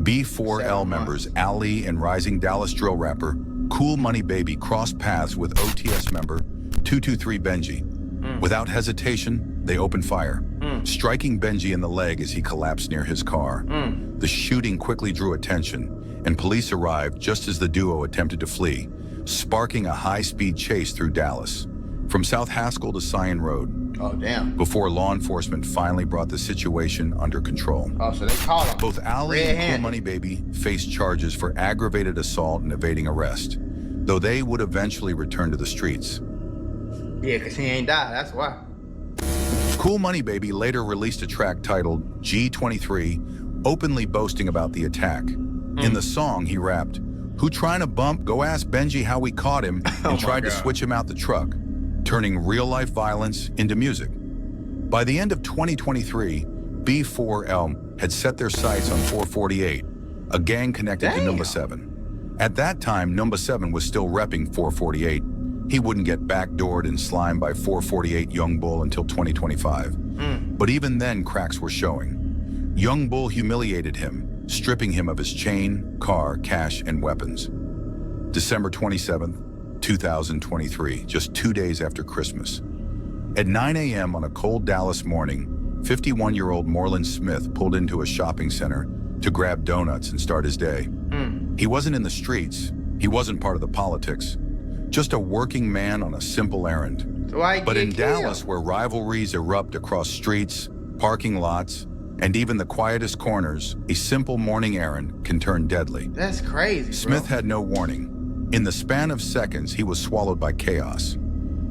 B4L members Ali and rising Dallas drill rapper Cool Money Baby crossed paths with OTS member 223 Benji. Without hesitation, they opened fire, striking Benji in the leg as he collapsed near his car. The shooting quickly drew attention, and police arrived just as the duo attempted to flee, sparking a high-speed chase through Dallas, from South Haskell to Scion Road. Oh, damn. Before law enforcement finally brought the situation under control. Oh, so they caught him. Both Ali and Cool Money Baby faced charges for aggravated assault and evading arrest, though they would eventually return to the streets. Yeah, because he ain't died, that's why. Cool Money Baby later released a track titled G23, openly boasting about the attack. In the song, he rapped, "Who trying to bump? Go ask Benji how we caught him," and tried to switch him out the truck, turning real-life violence into music. By the end of 2023, B4L had set their sights on 448, a gang connected to Number 7. At that time, Number 7 was still repping 448. He wouldn't get backdoored and slimed by 448 Young Bull until 2025. But even then, cracks were showing. Young Bull humiliated him, stripping him of his chain, car, cash, and weapons. December 27th, 2023, just 2 days after Christmas. At 9 a.m. on a cold Dallas morning, 51-year-old Moreland Smith pulled into a shopping center to grab donuts and start his day. He wasn't in the streets. He wasn't part of the politics. Just a working man on a simple errand. But in Dallas, where rivalries erupt across streets, parking lots, and even the quietest corners, a simple morning errand can turn deadly. That's crazy, Smith had no warning. In the span of seconds, he was swallowed by chaos.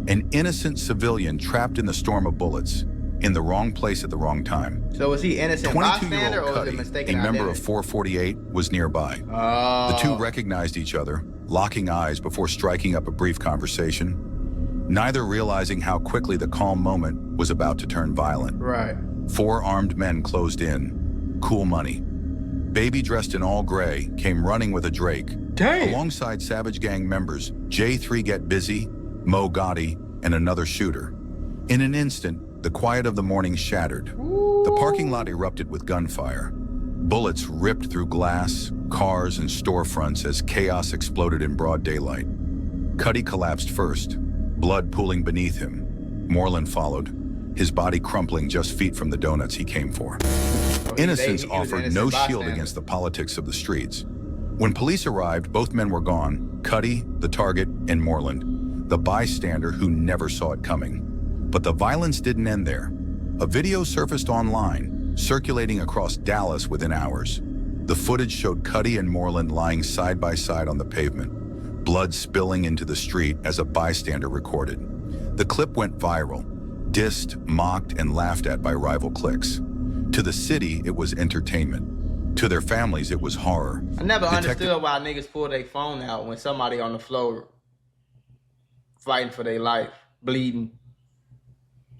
An innocent civilian trapped in the storm of bullets, in the wrong place at the wrong time. So was he innocent bystander or was it Cuddy, mistaken a identity? member of 448, was nearby. The two recognized each other, locking eyes before striking up a brief conversation, neither realizing how quickly the calm moment was about to turn violent. Right. 4 armed men closed in. Cool Money. Baby dressed in all gray came running with a Drake. Damn. Alongside Savage Gang members J3 Get Busy, Mo Gotti, and another shooter. In an instant, the quiet of the morning shattered. The parking lot erupted with gunfire. Bullets ripped through glass, cars, and storefronts as chaos exploded in broad daylight. Cuddy collapsed first, blood pooling beneath him. Moreland followed, his body crumpling just feet from the donuts he came for. Innocence offered no shield against the politics of the streets. When police arrived, both men were gone, Cuddy, the target, and Moreland, the bystander who never saw it coming. But the violence didn't end there. A video surfaced online, circulating across Dallas within hours. The footage showed Cuddy and Moreland lying side by side on the pavement, blood spilling into the street as a bystander recorded. The clip went viral, dissed, mocked, and laughed at by rival cliques. To the city, it was entertainment. To their families, it was horror. I never understood why niggas pull their phone out when somebody on the floor fighting for their life, bleeding,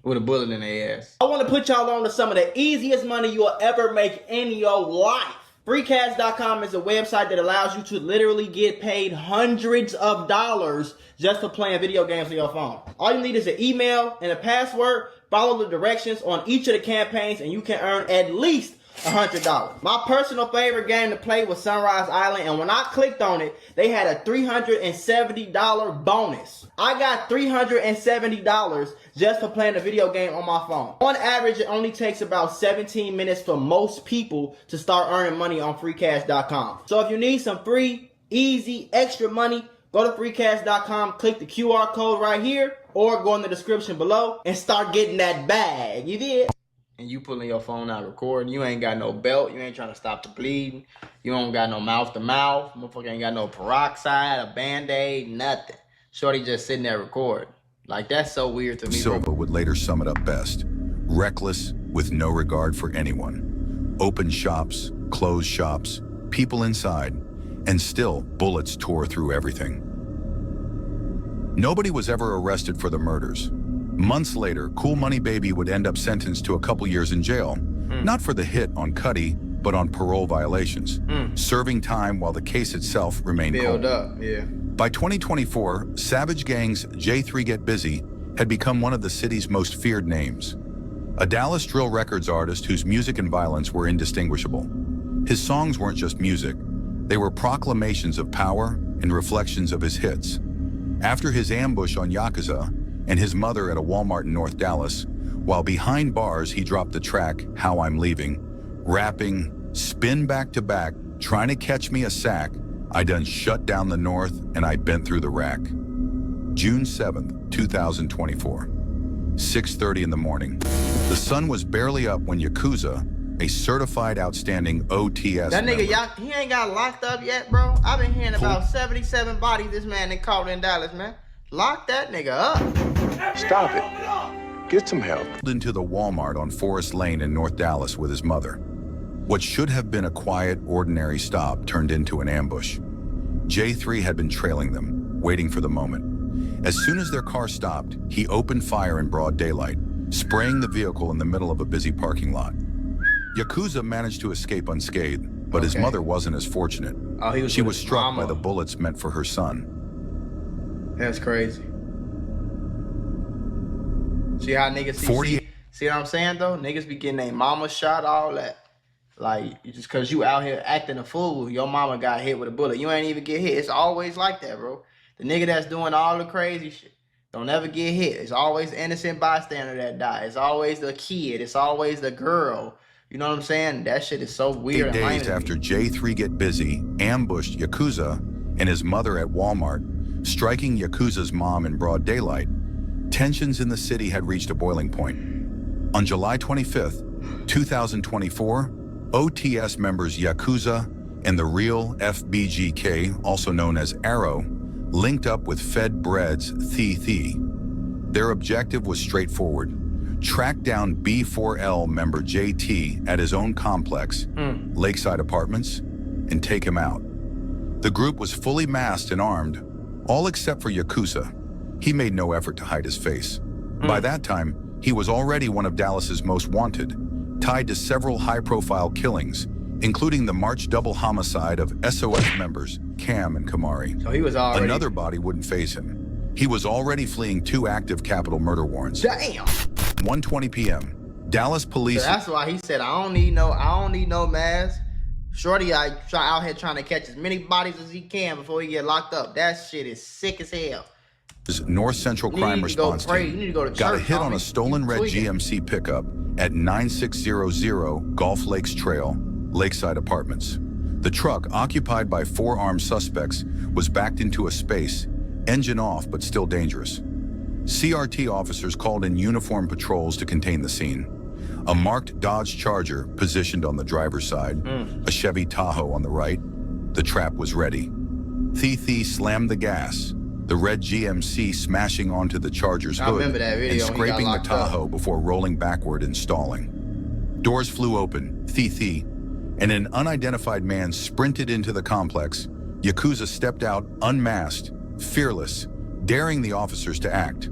with a bullet in their ass. I want to put y'all on to some of the easiest money you'll ever make in your life. Freecash.com is a website that allows you to literally get paid hundreds of dollars just for playing video games on your phone. All you need is an email and a password. Follow the directions on each of the campaigns and you can earn at least $100. My personal favorite game to play was Sunrise Island, and when I clicked on it, they had a $370 bonus. I got $370 just for playing a video game on my phone. On average, it only takes about 17 minutes for most people to start earning money on freecash.com. So if you need some free, easy, extra money, go to freecash.com, click the QR code right here, or go in the description below and start getting that bag. You did? and you pulling your phone out recording. You ain't got no belt. You ain't trying to stop the bleeding. You don't got no mouth to mouth. Motherfucker ain't got no peroxide, a Band-Aid, nothing. Shorty just sitting there recording. Like, that's so weird to me. Silva would later sum it up best. Reckless, with no regard for anyone. Open shops, closed shops, people inside, and still bullets tore through everything. Nobody was ever arrested for the murders. Months later, Cool Money Baby would end up sentenced to a couple years in jail. Not for the hit on Cuddy, but on parole violations. Serving time while the case itself remained cold. By 2024, Savage Gang's J3 Get Busy had become one of the city's most feared names. A Dallas drill records artist whose music and violence were indistinguishable. His songs weren't just music. They were proclamations of power and reflections of his hits. After his ambush on Yakuza and his mother at a Walmart in North Dallas, while behind bars he dropped the track How I'm Leaving, rapping, spin back to back, trying to catch me a sack, I done shut down the North and I bent through the rack. June 7th, 2024, 6:30 in the morning. The sun was barely up when Yakuza, a certified outstanding OTS That nigga, member, he ain't got locked up yet, bro. I've been hearing about 77 bodies this man done caught in Dallas, man. Lock that nigga up. Stop it. Get some help. Into the Walmart on Forest Lane in North Dallas with his mother. What should have been a quiet, ordinary stop turned into an ambush. J3 had been trailing them, waiting for the moment. As soon as their car stopped, he opened fire in broad daylight, spraying the vehicle in the middle of a busy parking lot. Yakuza managed to escape unscathed, but his mother wasn't as fortunate. She was struck by the bullets meant for her son. That's crazy. See how niggas see what I'm saying though? Niggas be getting their mama shot, all that. Like, just cause you out here acting a fool, your mama got hit with a bullet. You ain't even get hit. It's always like that, bro. The nigga that's doing all the crazy shit don't ever get hit. It's always the innocent bystander that dies. It's always the kid. It's always the girl. You know what I'm saying? That shit is so weird. 8 days after J3 Get Busy ambushed Yakuza and his mother at Walmart, striking Yakuza's mom in broad daylight, tensions in the city had reached a boiling point. On July 25th, 2024, OTS members Yakuza and the real FBGK, also known as Arrow, linked up with Fed Bread's Thi. Their objective was straightforward. Track down B4L member JT at his own complex, Lakeside Apartments, and take him out. The group was fully masked and armed, all except for Yakuza. He made no effort to hide his face. By that time, he was already one of Dallas's most wanted, tied to several high-profile killings, including the March double homicide of SOS members Cam and Kamari. So he was already... Another body wouldn't faze him. He was already fleeing 2 active capital murder warrants. Damn! 1:20 p.m. Dallas police... So that's why he said, I don't need no mask. Shorty out here trying to catch as many bodies as he can before he get locked up. That shit is sick as hell. North Central Crime Response Team got a hit on a stolen red GMC pickup at 9600 Gulf Lakes Trail, Lakeside Apartments. The truck, occupied by 4 armed suspects, was backed into a space, engine off but still dangerous. CRT officers called in uniformed patrols to contain the scene. A marked Dodge Charger positioned on the driver's side, a Chevy Tahoe on the right. The trap was ready. Thi slammed the gas, the red GMC smashing onto the Charger's hood and scraping the Tahoe before rolling backward and stalling. Doors flew open, Thi, and an unidentified man sprinted into the complex. Yakuza stepped out unmasked, fearless, daring the officers to act.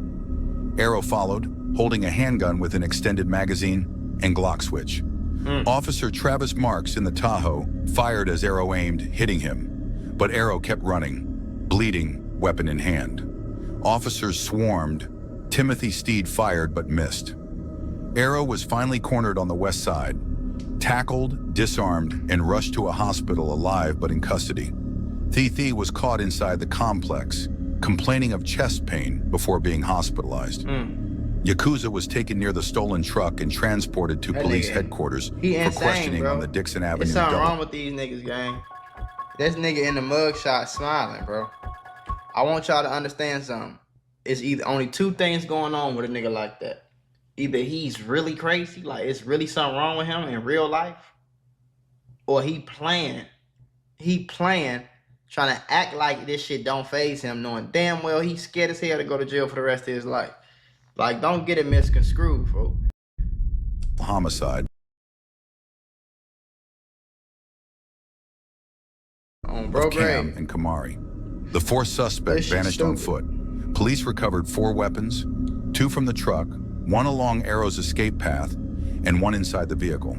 Arrow followed, holding a handgun with an extended magazine and Glock switch. Officer Travis Marks in the Tahoe fired as Arrow aimed, hitting him, but Arrow kept running, bleeding, weapon in hand. Officers swarmed. Timothy Steed fired but missed. Arrow was finally cornered on the west side, tackled, disarmed, and rushed to a hospital alive but in custody. Thi was caught inside the complex, complaining of chest pain before being hospitalized. Yakuza was taken near the stolen truck and transported to police headquarters for questioning on the Dixon Avenue. There's something wrong with these niggas, gang. This nigga in the mugshot smiling, bro. I want y'all to understand something. It's either only 2 things going on with a nigga like that. either he's really crazy, like it's really something wrong with him in real life, or he playing, trying to act like this shit don't faze him, knowing damn well he's scared as hell to go to jail for the rest of his life. Like, don't get it misconstrued, folks. Homicide. On bro, of Cam and Kamari. The fourth suspect vanished on foot. Police recovered 4 weapons, 2 from the truck, 1 along Arrow's escape path, and 1 inside the vehicle.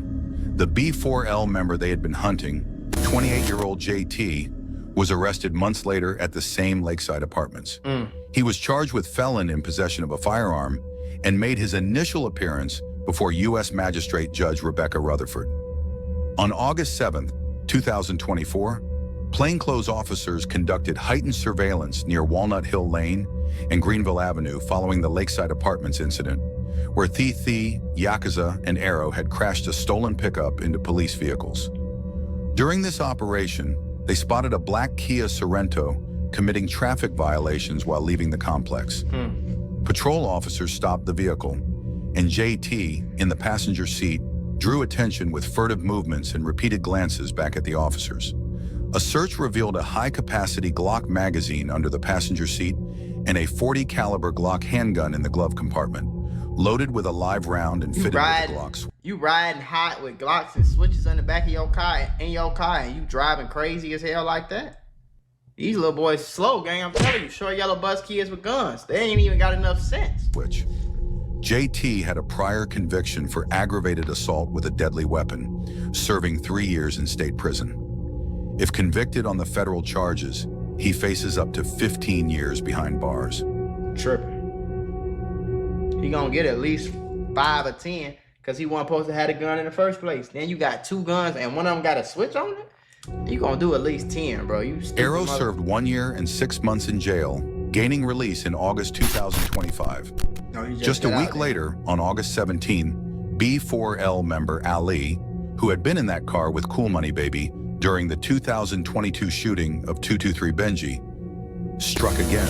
The B4L member they had been hunting, 28-year-old JT, was arrested months later at the same Lakeside Apartments. He was charged with felon in possession of a firearm and made his initial appearance before U.S. Magistrate Judge Rebecca Rutherford. On August 7th, 2024, plainclothes officers conducted heightened surveillance near Walnut Hill Lane and Greenville Avenue following the Lakeside Apartments incident, where Thi, Yakuza, and Arrow had crashed a stolen pickup into police vehicles. During this operation, they spotted a black Kia Sorento committing traffic violations while leaving the complex. Patrol officers stopped the vehicle, and JT, in the passenger seat, drew attention with furtive movements and repeated glances back at the officers. A search revealed a high-capacity Glock magazine under the passenger seat and a .40 caliber Glock handgun in the glove compartment, loaded with a live round and fitted with the Glocks. You riding hot with Glocks and switches on the back of your car, and you driving crazy as hell like that? These little boys slow, gang. I'm telling you, short yellow bus kids with guns. They ain't even got enough sense. Which JT had a prior conviction for aggravated assault with a deadly weapon, serving 3 years in state prison. If convicted on the federal charges, he faces up to 15 years behind bars. Tripping. He gonna get at least 5 or 10 because he wasn't supposed to have a gun in the first place. Then you got 2 guns and one of them got a switch on it. You gonna do at least 10, bro. Arrow served 1 year and 6 months in jail, gaining release in August 2025. Just a week later, on August 17, B4L member Ali, who had been in that car with Cool Money Baby during the 2022 shooting of 223 Benji, struck again.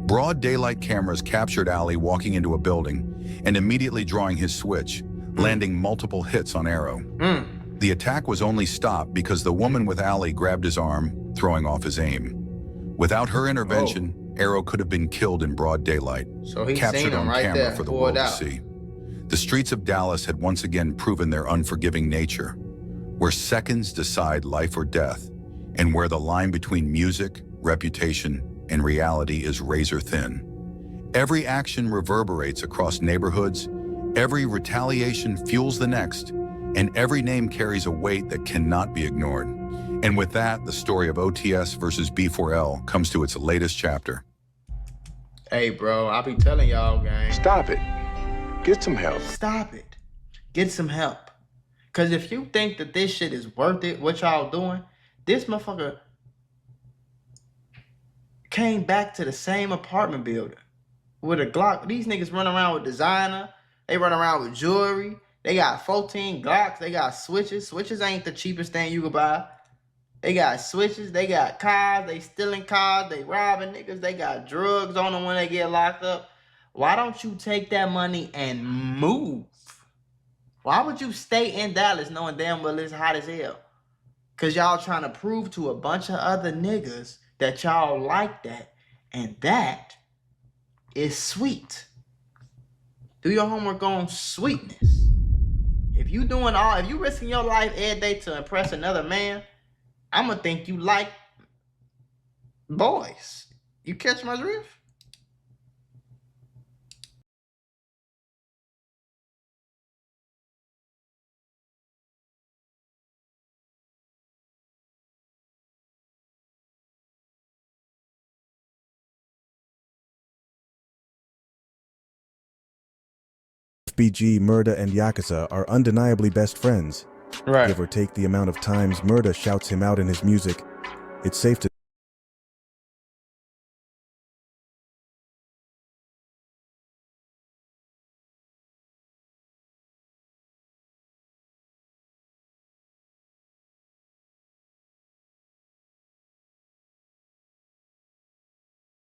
Broad daylight cameras captured Ali walking into a building and immediately drawing his switch, landing multiple hits on Arrow. The attack was only stopped because the woman with Ali grabbed his arm, throwing off his aim. Without her intervention, Arrow could have been killed in broad daylight, so he captured on right camera there, for the world to see. The streets of Dallas had once again proven their unforgiving nature, where seconds decide life or death, and where the line between music, reputation, and reality is razor thin. Every action reverberates across neighborhoods, every retaliation fuels the next, and every name carries a weight that cannot be ignored. And with that, the story of OTS versus B4L comes to its latest chapter. Hey, bro, I be telling y'all, gang. Stop it. Get some help. Stop it. Get some help. Because if you think that this shit is worth it, what y'all doing, this motherfucker came back to the same apartment building with a Glock. These niggas run around with designer. They run around with jewelry. They got 14 Glocks. They got switches. Switches ain't the cheapest thing you could buy. They got switches. They got cars. They stealing cars. They robbing niggas. They got drugs on them when they get locked up. Why don't you take that money and move? Why would you stay in Dallas knowing damn well it's hot as hell? Because y'all trying to prove to a bunch of other niggas that y'all like that. And that is sweet. Do your homework on sweetness. If you risking your life every day to impress another man, I'ma think you like boys. You catch my drift? FBG, Murda, and Yakuza are undeniably best friends. Right. Give or take the amount of times Murda shouts him out in his music, it's safe to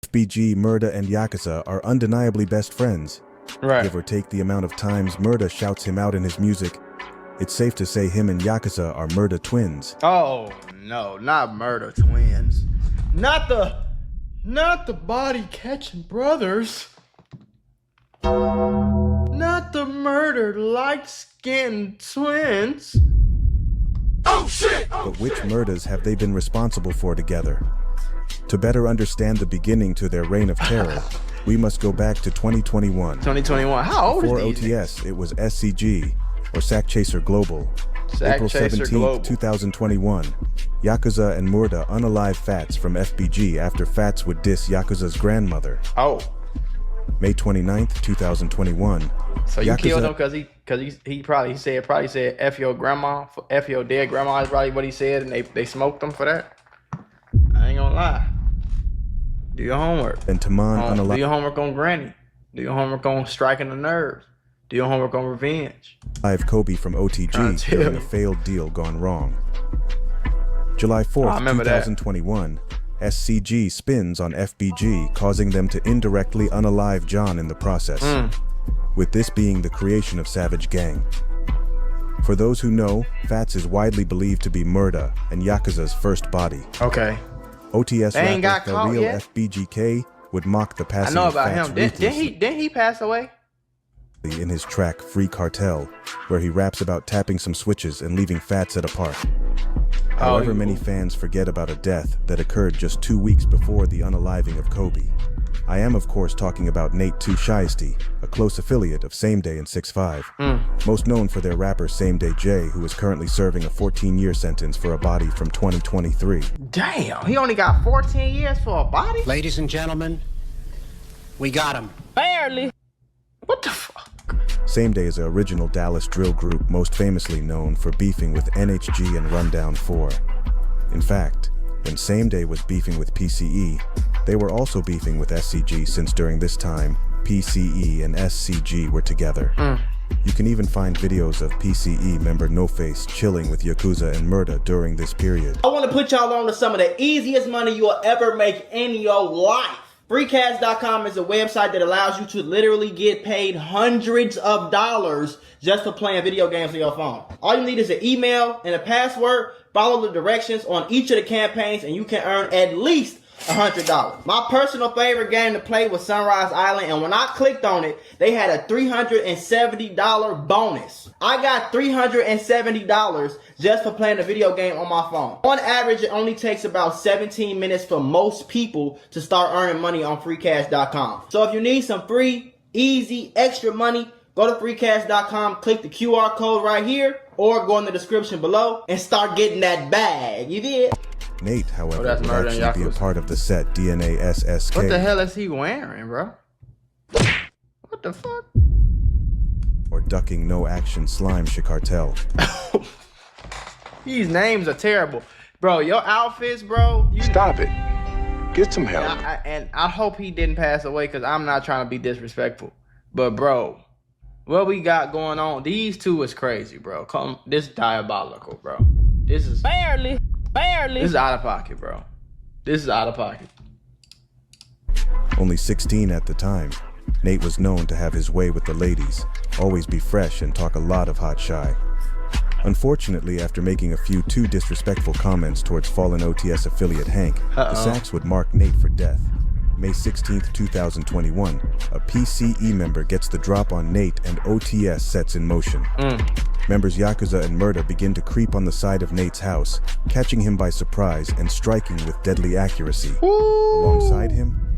FBG, Murda, and Yakuza are undeniably best friends. Give or take the amount of times Murda shouts him out in his music, it's safe to say him and Yakuza are Murda twins. Oh no, not Murda twins. Not the body catching brothers. Not the murdered light-skinned twins. Oh shit! But which murders have they been responsible for together? To better understand the beginning to their reign of terror, we must go back to 2021. 2021. How old Before is these OTS, it was SCG, or Sack Chaser Global. Sack April Chaser 17th, Global. 2021. Yakuza and Murda unalive Fats from FBG after Fats would diss Yakuza's grandmother. Oh. May 29th, 2021. So you Yakuza killed him because he probably said F your grandma, F your dead grandma is probably what he said, and they smoked him for that. I ain't gonna lie. Do your homework. And Taman Do your homework on Granny. Do your homework on striking the nerves. Do your homework on revenge. Live Kobe from OTG during a failed deal gone wrong. July 4th, 2021. SCG spins on FBG, causing them to indirectly unalive John in the process, with this being the creation of Savage Gang. For those who know, Fats is widely believed to be Murda and Yakuza's first body. Okay. OTS They ain't got rapper caught Real yet? FBGK would mock the I passing know of about Fats him. ruthlessly Didn't he pass away? in his track Free Cartel, where he raps about tapping some switches and leaving Fats at a park. However, many fans forget about a death that occurred just 2 weeks before the unaliving of Kobe. I am, of course, talking about Nate 2 Shiesty, a close affiliate of Same Day and 6ix9ine, most known for their rapper Same Day J, who is currently serving a 14-year sentence for a body from 2023. Damn, he only got 14 years for a body? Ladies and gentlemen, we got him. Barely. What the fuck? Same Day is an original Dallas drill group most famously known for beefing with NHG and Rundown 4. In fact, when Same Day was beefing with PCE, they were also beefing with SCG since during this time, PCE and SCG were together. You can even find videos of PCE member No Face chilling with Yakuza and Murda during this period. I want to put y'all on to some of the easiest money you'll ever make in your life. Freecash.com is a website that allows you to literally get paid hundreds of dollars just for playing video games on your phone. All you need is an email and a password. Follow the directions on each of the campaigns and you can earn at least $100. My personal favorite game to play was Sunrise Island, and when I clicked on it, they had a $370 bonus. I got $370 just for playing a video game on my phone. On average, it only takes about 17 minutes for most people to start earning money on freecash.com. So if you need some free, easy, extra money, go to freecash.com, click the QR code right here, or go in the description below and start getting that bag. You did? Nate, however, that's would Murda and actually be a Yakuza. part of the set DNA SSK. What the hell is he wearing, bro? What the fuck? Or ducking No Action Slime Shikartel. These names are terrible. Bro, your outfits, bro. Stop it. Get some help. And I hope he didn't pass away because I'm not trying to be disrespectful. But, bro, what we got going on, these two is crazy, bro. This is diabolical, bro. This is... Barely. This is out of pocket, bro. This is out of pocket. Only 16 at the time, Nate was known to have his way with the ladies, always be fresh and talk a lot of hot shy. Unfortunately, after making a few too disrespectful comments towards fallen OTS affiliate Hank, the Sacks would mark Nate for death. May 16th, 2021, a PCE member gets the drop on Nate and OTS sets in motion. Members Yakuza and Murda begin to creep on the side of Nate's house, catching him by surprise and striking with deadly accuracy. Alongside him,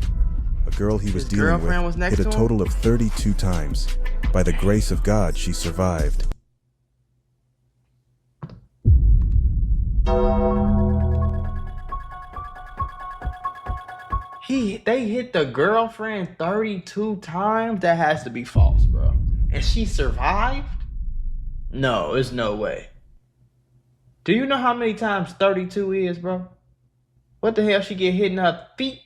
a girl he was dealing with hit a total of 32 times. By the grace of God, she survived. They hit the girlfriend 32 times? That has to be false, bro. And she survived? No, there's no way. Do you know how many times 32 is, bro? What the hell she get hit in her feet?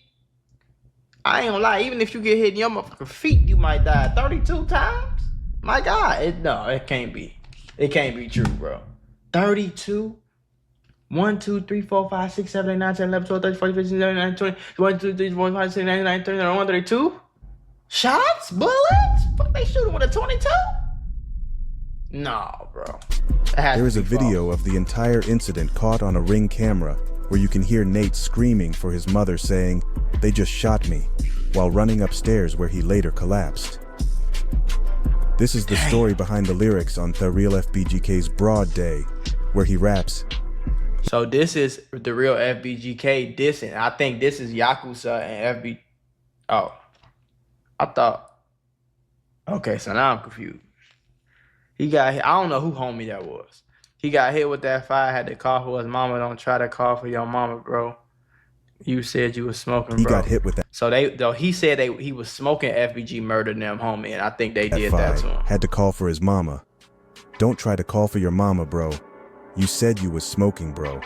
I ain't gonna lie, even if you get hit in your motherfucking feet, you might die 32 times? My God, it can't be. It can't be true, bro. 32? 1, 2, 3, 4, 5, 6, 7, 8, 9, 10, 11, 12, 13, 14, 15, 16, 17, 18, 19, 20, 1, 2, 3, 4, 5, 6, 7, 8, 9, 10, 11, 32? Shots? Bullets? Fuck, they shooting with a 22? No, bro. There is a video of the entire incident caught on a Ring camera where you can hear Nate screaming for his mother saying, "They just shot me," while running upstairs where he later collapsed. This is the story behind the lyrics on The Real FBGK's Broad Day, where he raps. So this is The Real FBGK dissing. I think this is Yakuza and FB. Oh, I thought. Okay, so now I'm confused. He got hit. I don't know who homie that was. He got hit with that fire, had to call for his mama. Don't try to call for your mama, bro. You said you was smoking, bro. He got hit with that. So he said he was smoking. FBG murdered them, homie, and I think they did that to him. Had to call for his mama. Don't try to call for your mama, bro. You said you was smoking, bro.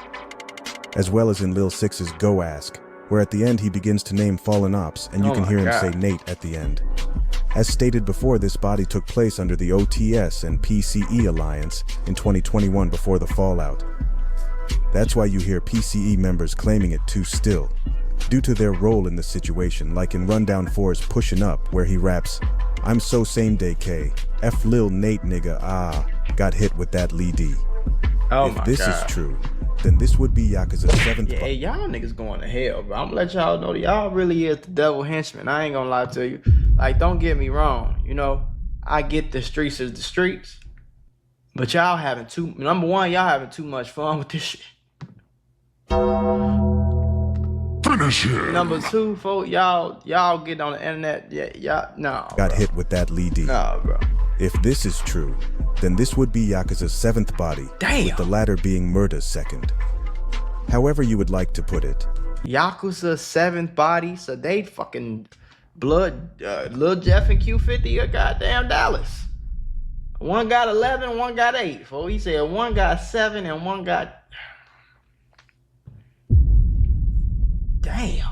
As well as in Lil 6's Go Ask, where at the end he begins to name fallen ops, and you can hear him say Nate at the end. As stated before, this body took place under the OTS and PCE alliance in 2021 before the fallout. That's why you hear PCE members claiming it too still, due to their role in the situation, like in Rundown 4's Pushing Up, where he raps, "I'm so same day K, F Lil Nate nigga, got hit with that Lee D." If this is true, then this would be Yakuza's 7th. Yeah, y'all niggas going to hell, bro. I'm gonna let y'all know that y'all really is the devil henchman. I ain't gonna lie to you. Like, don't get me wrong. You know, I get the streets is the streets, but y'all having number one, y'all having too much fun with this shit. Finish him. Number two, folks, y'all get on the internet. Yeah, no. Got hit with that Lee D. No, bro. If this is true, then this would be Yakuza's 7th body, with the latter being Murda's 2nd. However you would like to put it. Yakuza's 7th body, so they fucking blood, Lil Jeff and Q50 are goddamn Dallas. One got 11, one got 8. Fool. He said one got 7 and one got... Damn.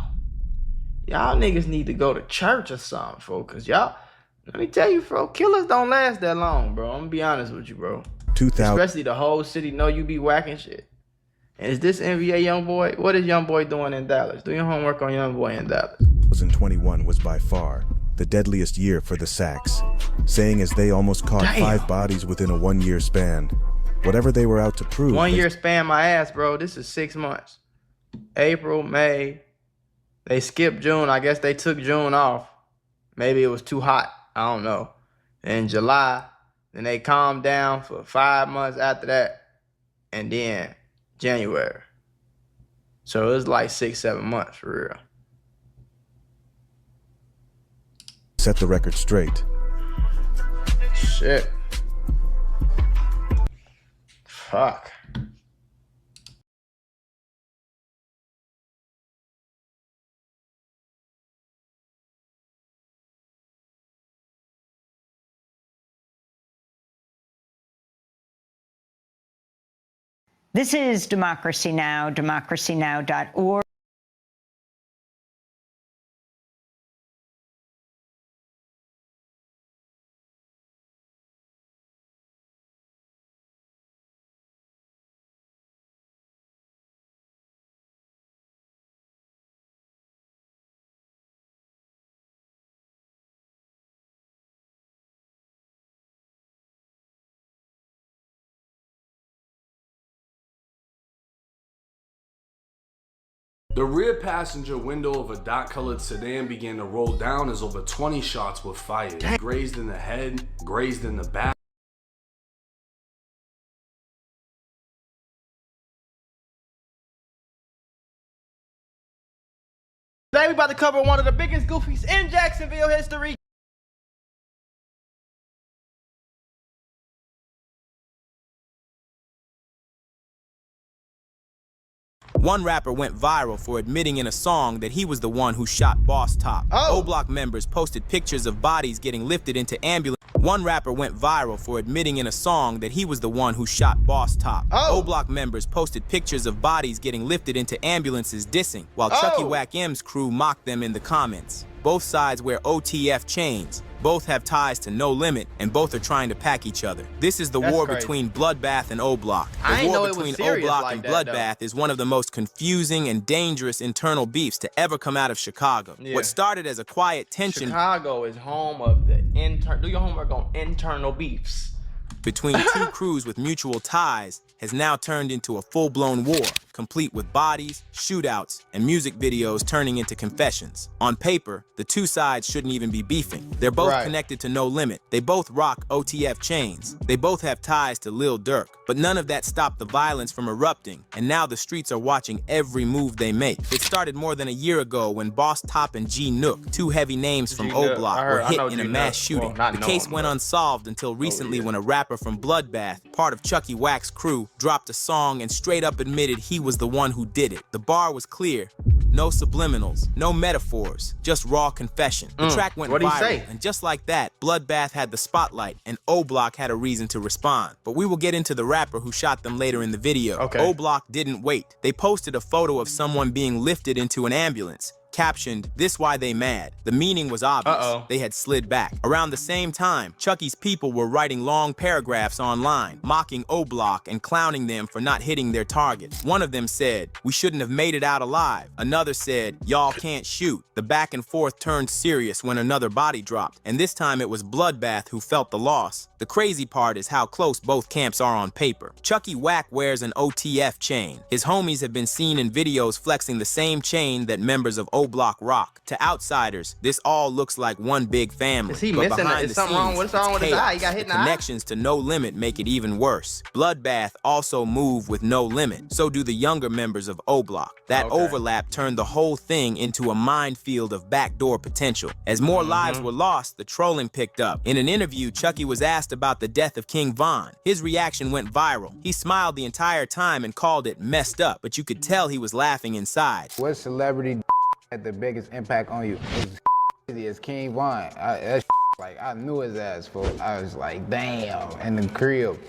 Y'all niggas need to go to church or something, folks, because y'all... Let me tell you, bro, killers don't last that long, bro. I'm gonna be honest with you, bro. 2000. Especially the whole city know you be whacking shit. And is this NBA Youngboy? What is Youngboy doing in Dallas? Do your homework on Youngboy in Dallas. 2021 was by far the deadliest year for the Sacks, saying as they almost caught 5 bodies within a 1-year span. Whatever they were out to prove. 1 year span my ass, bro. This is 6 months. April, May. They skipped June. I guess they took June off. Maybe it was too hot. I don't know. In July, then they calmed down for 5 months after that, and then January. So it was like 6-7 months for real. Set the record straight. Shit. Fuck. This is Democracy Now!, democracynow.org. The rear passenger window of a dark-colored sedan began to roll down as over 20 shots were fired. Grazed in the head, grazed in the back. Today we about to cover one of the biggest goofies in Jacksonville history. One rapper went viral for admitting in a song that he was the one who shot Boss Top. O-Block members posted pictures of bodies getting lifted into ambulance. One rapper went viral for admitting in a song that he was the one who shot Boss Top. O-Block members posted pictures of bodies getting lifted into ambulances dissing, while Chucky Wack M's crew mocked them in the comments. Both sides wear OTF chains. Both have ties to No Limit, and both are trying to pack each other. This is the war between Bloodbath and O-Block. The war between O-Block and Bloodbath is one of the most confusing and dangerous internal beefs to ever come out of Chicago. Yeah. What started as a quiet tension Chicago is home of the do your homework on internal beefs. between two crews with mutual ties has now turned into a full-blown war, complete with bodies, shootouts, and music videos turning into confessions. On paper, the two sides shouldn't even be beefing. They're both connected to No Limit. They both rock OTF chains. They both have ties to Lil Durk. But none of that stopped the violence from erupting, and now the streets are watching every move they make. It started more than a year ago when Boss Top and G Nook, two heavy names from O-Block, were hit in a mass shooting. The case went unsolved until recently when a rapper from Bloodbath, part of Chucky Wack's crew, dropped a song and straight up admitted he was the one who did it. The bar was clear. No subliminals, no metaphors, just raw confession. The track went viral, and just like that, Bloodbath had the spotlight, and O-Block had a reason to respond. But we will get into the rapper who shot them later in the video. O-Block didn't wait. They posted a photo of someone being lifted into an ambulance, captioned, "This why they mad." The meaning was obvious. They had slid back. Around the same time, Chucky's people were writing long paragraphs online, mocking O-Block and clowning them for not hitting their target. One of them said, "We shouldn't have made it out alive." Another said, "Y'all can't shoot." The back and forth turned serious when another body dropped, and this time it was Bloodbath who felt the loss. The crazy part is how close both camps are on paper. Chucky Wack wears an OTF chain. His homies have been seen in videos flexing the same chain that members of O-Block rock. To outsiders, this all looks like one big family. Is he but missing? behind Is the something scenes, wrong? What's wrong it's with his eye? He chaos. got hit in The the eye? connections to No Limit make it even worse. Bloodbath also move with No Limit. So do the younger members of O-Block. That overlap turned the whole thing into a minefield of backdoor potential. As more lives were lost, the trolling picked up. In an interview, Chucky was asked about the death of King Von. His reaction went viral. He smiled the entire time and called it messed up, but you could tell he was laughing inside. What celebrity had the biggest impact on you? It's King Von. I knew his ass, folks. I was like, damn, in the crib.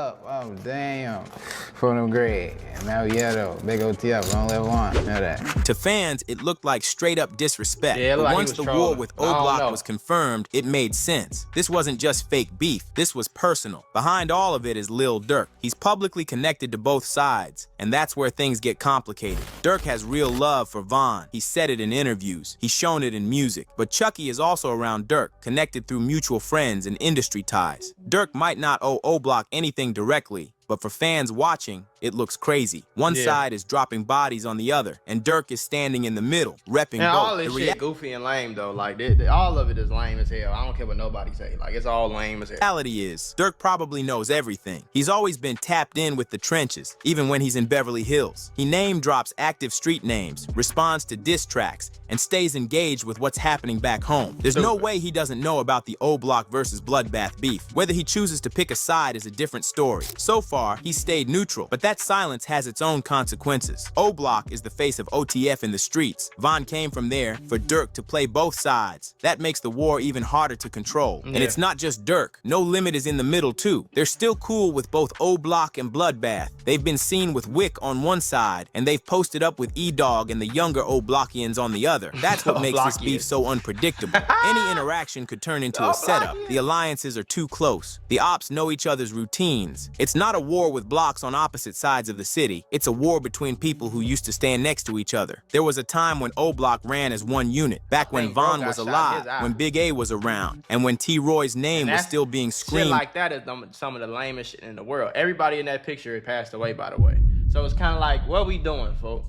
Oh, damn. From them grade. And now, yeah, though. Big OTF, don't let one. Know that. To fans, it looked like straight up disrespect. Yeah, but like once the war with O-Block was confirmed, it made sense. This wasn't just fake beef. This was personal. Behind all of it is Lil Durk. He's publicly connected to both sides, and that's where things get complicated. Durk has real love for Von. He said it in interviews. He's shown it in music. But Chucky is also around Durk, connected through mutual friends and industry ties. Durk might not owe O-Block anything directly, but for fans watching, it looks crazy. One side is dropping bodies on the other, and Durk is standing in the middle, repping both. All this shit goofy and lame though. Like all of it is lame as hell. I don't care what nobody say. Like it's all lame as hell. Reality is, Durk probably knows everything. He's always been tapped in with the trenches, even when he's in Beverly Hills. He name drops active street names, responds to diss tracks, and stays engaged with what's happening back home. There's no way he doesn't know about the O-Block versus Bloodbath beef. Whether he chooses to pick a side is a different story. So far, he's stayed neutral, but that silence has its own consequences. O-Block is the face of OTF in the streets. Von came from there for Durk to play both sides. That makes the war even harder to control. And it's not just Durk. No Limit is in the middle too. They're still cool with both O-Block and Bloodbath. They've been seen with Wick on one side, and they've posted up with E-Dog and the younger O-Blockians on the other. That's what makes this beef so unpredictable. Any interaction could turn into a setup. The alliances are too close. The ops know each other's routines. It's not a war with blocks on opposite sides of the city. It's a war between people who used to stand next to each other. There was a time when O-Block ran as one unit, back when Von was alive, when Big A was around, and when T-Roy's name was still being screamed. Shit like that is some of the lamest shit in the world. Everybody in that picture passed away, by the way. So it's kind of like, what we doing, folks?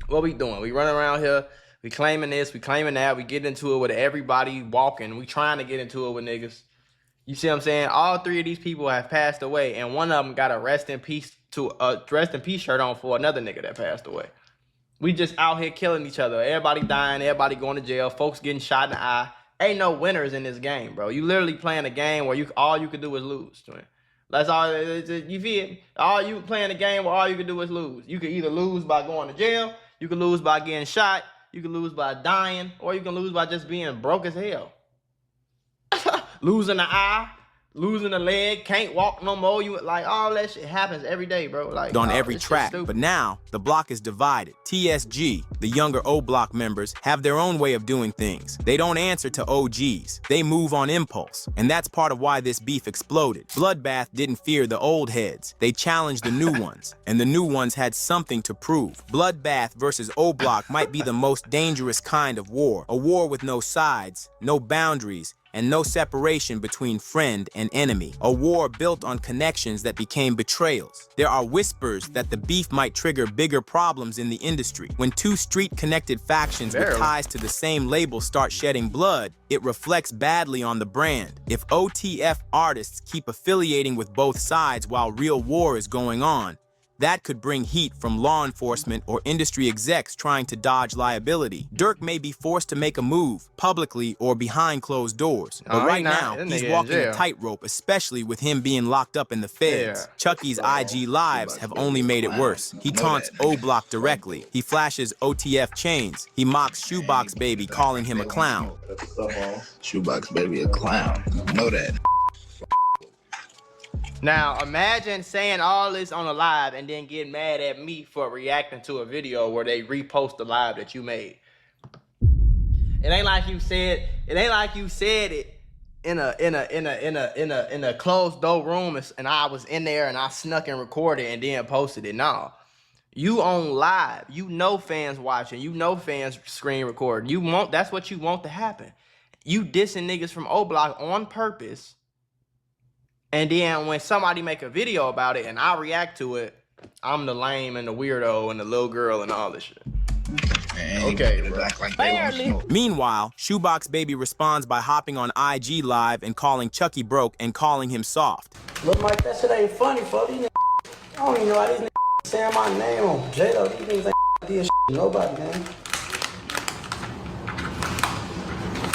What we doing? We running around here, we claiming this, we claiming that, we get into it with everybody walking, we trying to get into it with niggas. You see what I'm saying? All three of these people have passed away, and one of them got a rest in peace shirt on for another nigga that passed away. We just out here killing each other. Everybody dying, everybody going to jail, folks getting shot in the eye. Ain't no winners in this game, bro. You literally playing a game where all you could do is lose, man. That's all. You feel? All you playing a game where all you can do is lose. You can either lose by going to jail, you can lose by getting shot, you can lose by dying, or you can lose by just being broke as hell. Losing the eye, losing a leg, can't walk no more. You like all that shit happens every day, bro. Like On every track, but now the block is divided. TSG, the younger O Block members, have their own way of doing things. They don't answer to OGs. They move on impulse, and that's part of why this beef exploded. Bloodbath didn't fear the old heads. They challenged the new ones, and the new ones had something to prove. Bloodbath versus O Block might be the most dangerous kind of war, a war with no sides, no boundaries, and no separation between friend and enemy. A war built on connections that became betrayals. There are whispers that the beef might trigger bigger problems in the industry. When two street-connected factions with ties to the same label start shedding blood, it reflects badly on the brand. If OTF artists keep affiliating with both sides while real war is going on, that could bring heat from law enforcement or industry execs trying to dodge liability. Dirk may be forced to make a move, publicly or behind closed doors. But right now, he's walking a tightrope, especially with him being locked up in the feds. Chucky's IG lives have only made it worse. He taunts O Block directly. He flashes OTF chains. He mocks Shoebox Baby, calling him a clown. Shoebox Baby a clown. Know that. Now, imagine saying all this on a live and then getting mad at me for reacting to a video where they repost the live that you made. It ain't like you said it in a closed door room and I was in there and I snuck and recorded and then posted it. No. You on live. You know fans watching. You know fans screen recording. That's what you want to happen. You dissing niggas from O Block on purpose. And then when somebody make a video about it and I react to it, I'm the lame and the weirdo and the little girl and all this shit. Okay, Barely. Meanwhile, Shoebox Baby responds by hopping on IG Live and calling Chucky broke and calling him soft. Look, Mike, that shit ain't funny, folks. These niggas, I don't even know why these niggas saying my name on J-Lo. These niggas ain't did shit to nobody, man.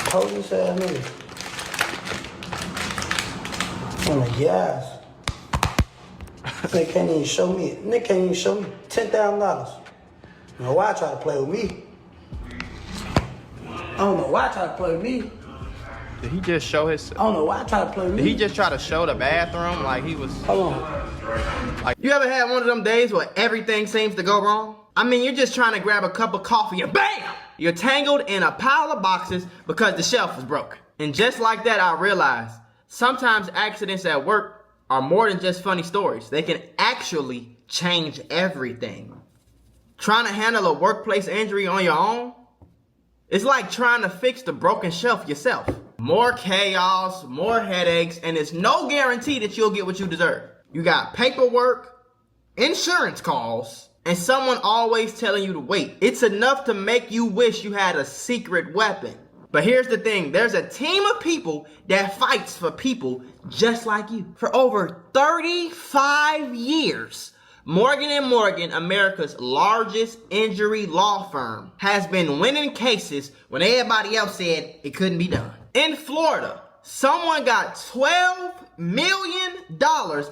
Police ass niggas. On the gas. They can't even show me it. They can't even show me $10,000. You know why I try to play with me? I don't know why I try to play with me. Did he just show his... I don't know why I try to play with me. Did he just try to show the bathroom like he was... Hold on. Like, you ever had one of them days where everything seems to go wrong? I mean, you're just trying to grab a cup of coffee and BAM! You're tangled in a pile of boxes because the shelf was broken. And just like that, I realized sometimes accidents at work are more than just funny stories. They can actually change everything. Trying to handle a workplace injury on your own, it's like trying to fix the broken shelf yourself. More chaos, more headaches, and it's no guarantee that you'll get what you deserve. You got paperwork, insurance calls, and someone always telling you to wait. It's enough to make you wish you had a secret weapon. But here's the thing, there's a team of people that fights for people just like you. For over 35 years, Morgan & Morgan, America's largest injury law firm, has been winning cases when everybody else said it couldn't be done. In Florida, someone got $12 million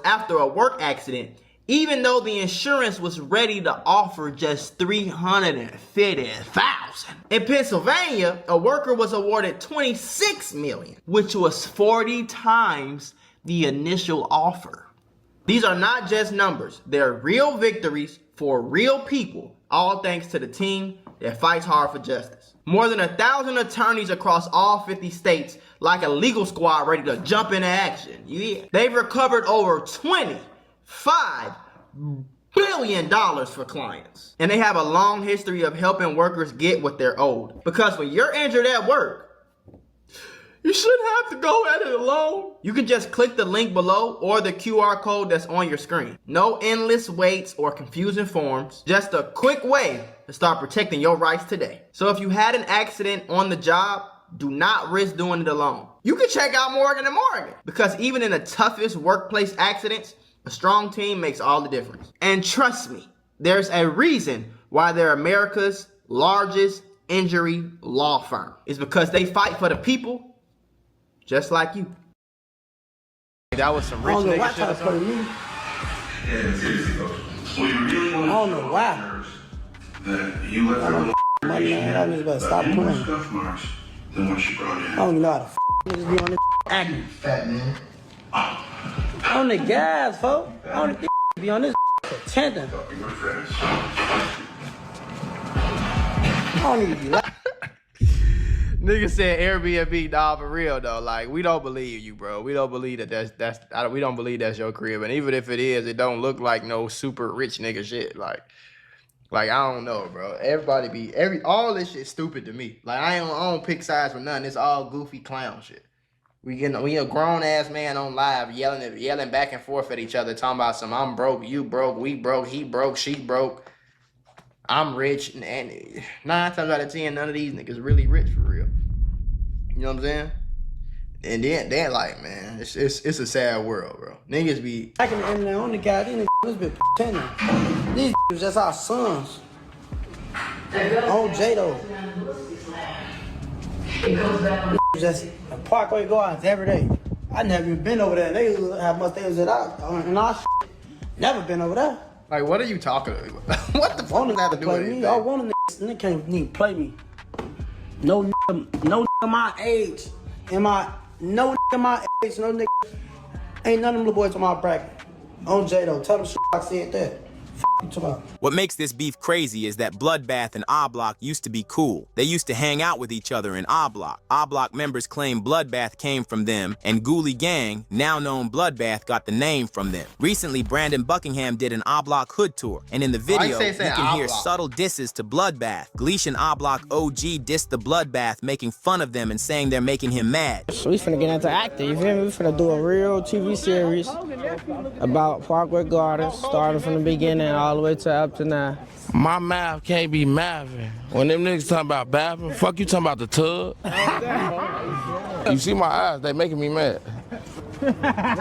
after a work accident, even though the insurance was ready to offer just $350,000. In Pennsylvania, a worker was awarded $26 million, which was 40 times the initial offer. These are not just numbers. They're real victories for real people, all thanks to the team that fights hard for justice. More than 1,000 attorneys across all 50 states, like a legal squad ready to jump into action. Yeah. They've recovered over $25 billion for clients. And they have a long history of helping workers get what they're owed. Because when you're injured at work, you shouldn't have to go at it alone. You can just click the link below or the QR code that's on your screen. No endless waits or confusing forms. Just a quick way to start protecting your rights today. So if you had an accident on the job, do not risk doing it alone. You can check out Morgan & Morgan, because even in the toughest workplace accidents, a strong team makes all the difference. And trust me, there's a reason why they're America's largest injury law firm. It's because they fight for the people just like you. That was some rich nigga shit. I don't know why. Money, man. I just better stop playing. I don't know how to niggas be on this acting. Fat man. On the gas, folks. On the be on this pretending. I don't even be like. Nigga said Airbnb, nah, for real though. Like, we don't believe you, bro. We don't believe we don't believe that's your crib. And even if it is, it don't look like no super rich nigga shit. Like I don't know, bro. All this shit stupid to me. Like, I don't pick sides for nothing. It's all goofy clown shit. We a grown ass man on live yelling back and forth at each other, talking about some I'm broke, you broke, we broke, he broke, she broke. I'm rich, and 9 times out of 10, none of these niggas really rich for real. You know what I'm saying? And then like, man, it's a sad world, bro. Niggas be Back in the internet, on the guy, these niggas been pretending. These niggas just our sons. On J-Do. Just a Parkway go out every day. I never even been over there. They have much things that I shit. Never been over there. Like, what are you talking about? What the fuck does that have to do with anything? I want a nigga can't even play me. No nigga my age. No nigga. Ain't none of them little boys on my bracket. On J-Do. Tell them shit I said that. What makes this beef crazy is that Bloodbath and Oblak used to be cool. They used to hang out with each other in Oblak. Oblak members claim Bloodbath came from them, and Ghoulie Gang, now known Bloodbath, got the name from them. Recently, Brandon Buckingham did an Oblak hood tour, and in the video, you can hear subtle disses to Bloodbath. Gleason Oblak OG dissed the Bloodbath, making fun of them and saying they're making him mad. So we finna get into acting, you feel me? We finna do a real TV series about Parkway Gardens, starting from the beginning all the way to up to now. My mouth can't be mathing. When them niggas talking about bathing, fuck you talking about the tub. You see my eyes, they making me mad.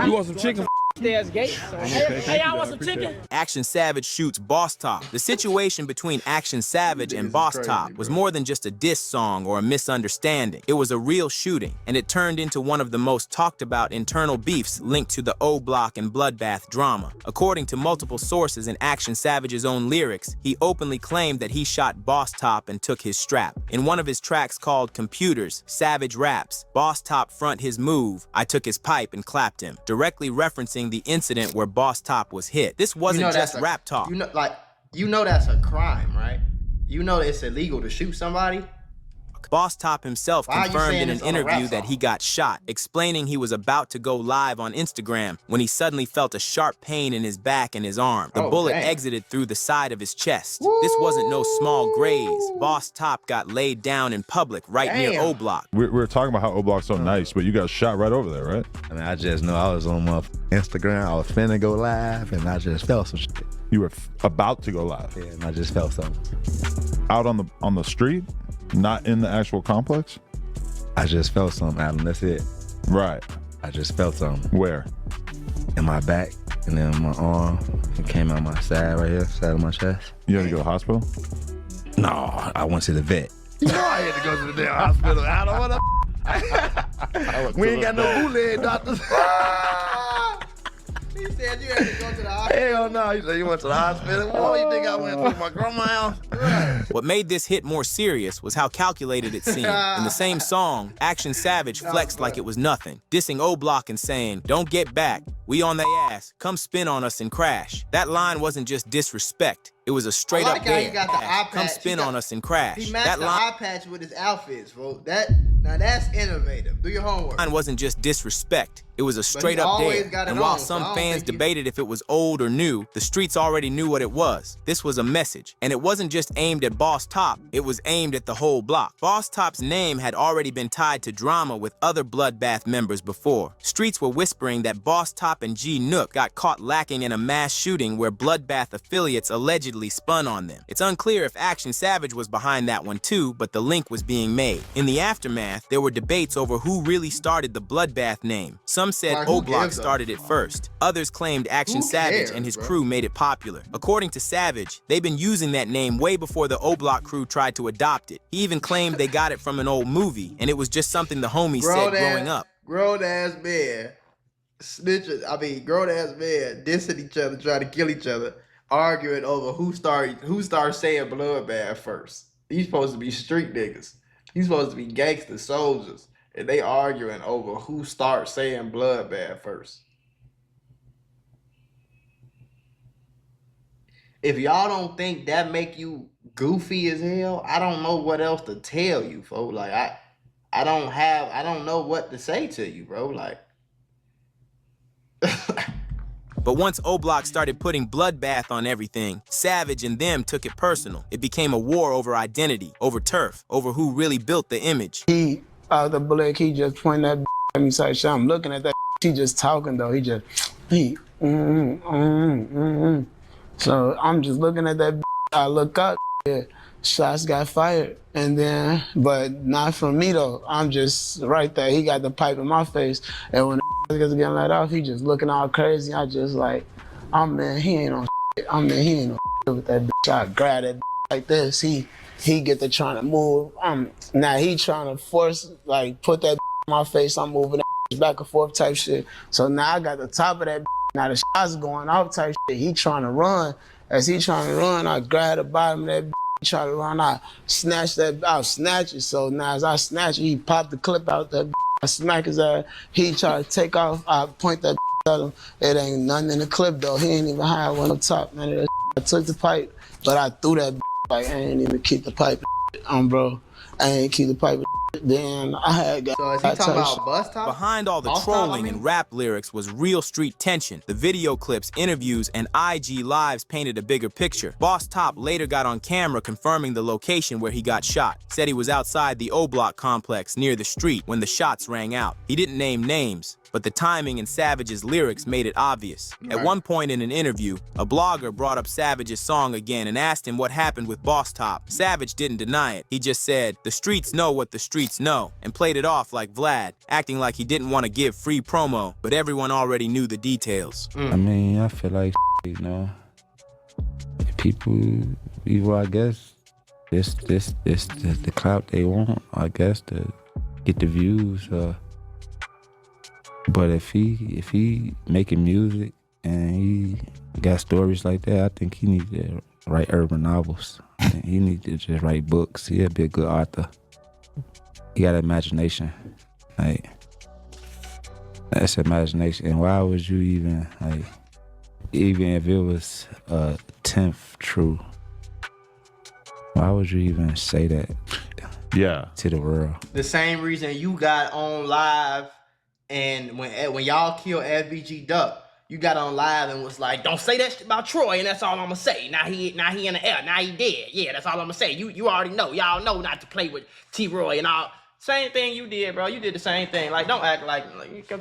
You want some chicken? There's gates. Hey, y'all want some chicken? Action Savage shoots Boss Top. The situation between Action Savage and Boss Top was more than just a diss song or a misunderstanding. It was a real shooting, and it turned into one of the most talked about internal beefs linked to the O-Block and Bloodbath drama. According to multiple sources in Action Savage's own lyrics, he openly claimed that he shot Boss Top and took his strap. In one of his tracks called Computers, Savage raps, Boss Top front his move, I took his pipe and clapped him, directly referencing the incident where Boss Top was hit. This wasn't just rap talk. You know that's a crime, right? You know it's illegal to shoot somebody. Boss Top himself confirmed in an interview that he got shot, explaining he was about to go live on Instagram when he suddenly felt a sharp pain in his back and his arm. The bullet exited through the side of his chest. Woo! This wasn't no small graze. Boss Top got laid down in public right near O-Block. We were talking about how O-Block's so nice, but you got shot right over there, right? I mean, I just know I was on my Instagram. I was finna go live, and I just felt some shit. You were about to go live? Yeah, and I just felt something. Out on the street? Not in the actual complex? I just felt something, Adam. That's it. Right. I just felt something. Where? In my back, and then my arm. It came out my side right here, side of my chest. You had to go to the hospital? No, I went to the vet. You know I had to go to the damn hospital. I don't want to. We ain't got no bootleg doctors. He said you had to go to the hospital. Hell no. He said you went to the hospital. Boy, you think I went to my grandma's house? What made this hit more serious was how calculated it seemed. In the same song, Action Savage flexed like it was nothing, dissing O-Block and saying, "Don't get back. We on they ass. Come spin on us and crash." That line wasn't just disrespect. It was a straight up dare. Come spin on us and crash. He matched the eye patch with his outfits, bro. Now that's innovative. Do your homework. Line wasn't just disrespect. It was a straight up dare. And while some fans debated if it was old or new, the streets already knew what it was. This was a message. And it wasn't just aimed at Boss Top. It was aimed at the whole block. Boss Top's name had already been tied to drama with other Bloodbath members before. Streets were whispering that Boss Top and G Nook got caught lacking in a mass shooting where Bloodbath affiliates allegedly spun on them. It's unclear if Action Savage was behind that one too, but the link was being made. In the aftermath, there were debates over who really started the Bloodbath name. Some said O-Block started it first. Others claimed Action Savage and his crew made it popular. According to Savage, they've been using that name way before the O-Block crew tried to adopt it. He even claimed they got it from an old movie, and it was just something the homies said growing up. Grown-ass men snitching, grown-ass men dissing each other, trying to kill each other, arguing over who started saying Bloodbath first. These supposed to be street niggas. These supposed to be gangster soldiers. And they arguing over who starts saying Bloodbath first. if y'all don't think that make you goofy as hell, I don't know what else to tell you, folks. Like I don't know what to say to you, bro. Like. But once O-Block started putting bloodbath on everything, Savage and them took it personal. It became a war over identity, over turf, over who really built the image. He, out the black, he just pointed that at me, so I'm looking at that. He just talking though. So I'm just looking at that. I look up, shots got fired, and then, but not from me though. I'm just right there. He got the pipe in my face, and when the gets getting let off, he just looking all crazy. I just like, he ain't on shit. He ain't on with that bitch. I grab that like this. He get to trying to move. Now he trying to force, like, put that in my face. I'm moving that back and forth type shit. So now I got the top of that. Now the shots going off type shit. He trying to run. As he trying to run, I grab the bottom of that. Try to run. I snatch that. I'll snatch it. So now as I snatch it, he popped the clip out that. I smack his ass. He try to take off. I point that at him. It ain't nothing in the clip though. He ain't even high one up top. None of that. I took the pipe, but I threw that. Like I ain't even keep the pipe. Bro. I ain't keep the pipe. Then I had got. So is he talking about bus top? Behind all the Bus trolling top, and rap lyrics was real street tension. The video clips, interviews, and IG lives painted a bigger picture. Boss Top later got on camera confirming the location where he got shot. Said he was outside the O-Block complex near the street when the shots rang out. He didn't name names, but the timing in Savage's lyrics made it obvious. At one point in an interview, a blogger brought up Savage's song again and asked him what happened with Boss Top. Savage didn't deny it. He just said, "The streets know what the streets know," and played it off like Vlad, acting like he didn't want to give free promo, but everyone already knew the details. I mean, I feel like, you know, people, I guess, this the clout they want, I guess, to get the views. But if he making music and he got stories like that, I think he needs to write urban novels. He needs to just write books. He'll be a good author. He got imagination. Like, that's imagination. And why would you even, like, even if it was a 10th true, why would you even say that? Yeah. To the world. The same reason you got on live, and when y'all killed FBG Duck, you got on live and was like, "Don't say that shit about Troy," and that's all I'm gonna say. Now he in the air. Now he dead. Yeah, that's all I'm gonna say. You already know. Y'all know not to play with T-Roy and all. Same thing you did, bro. You did the same thing. Like, don't act like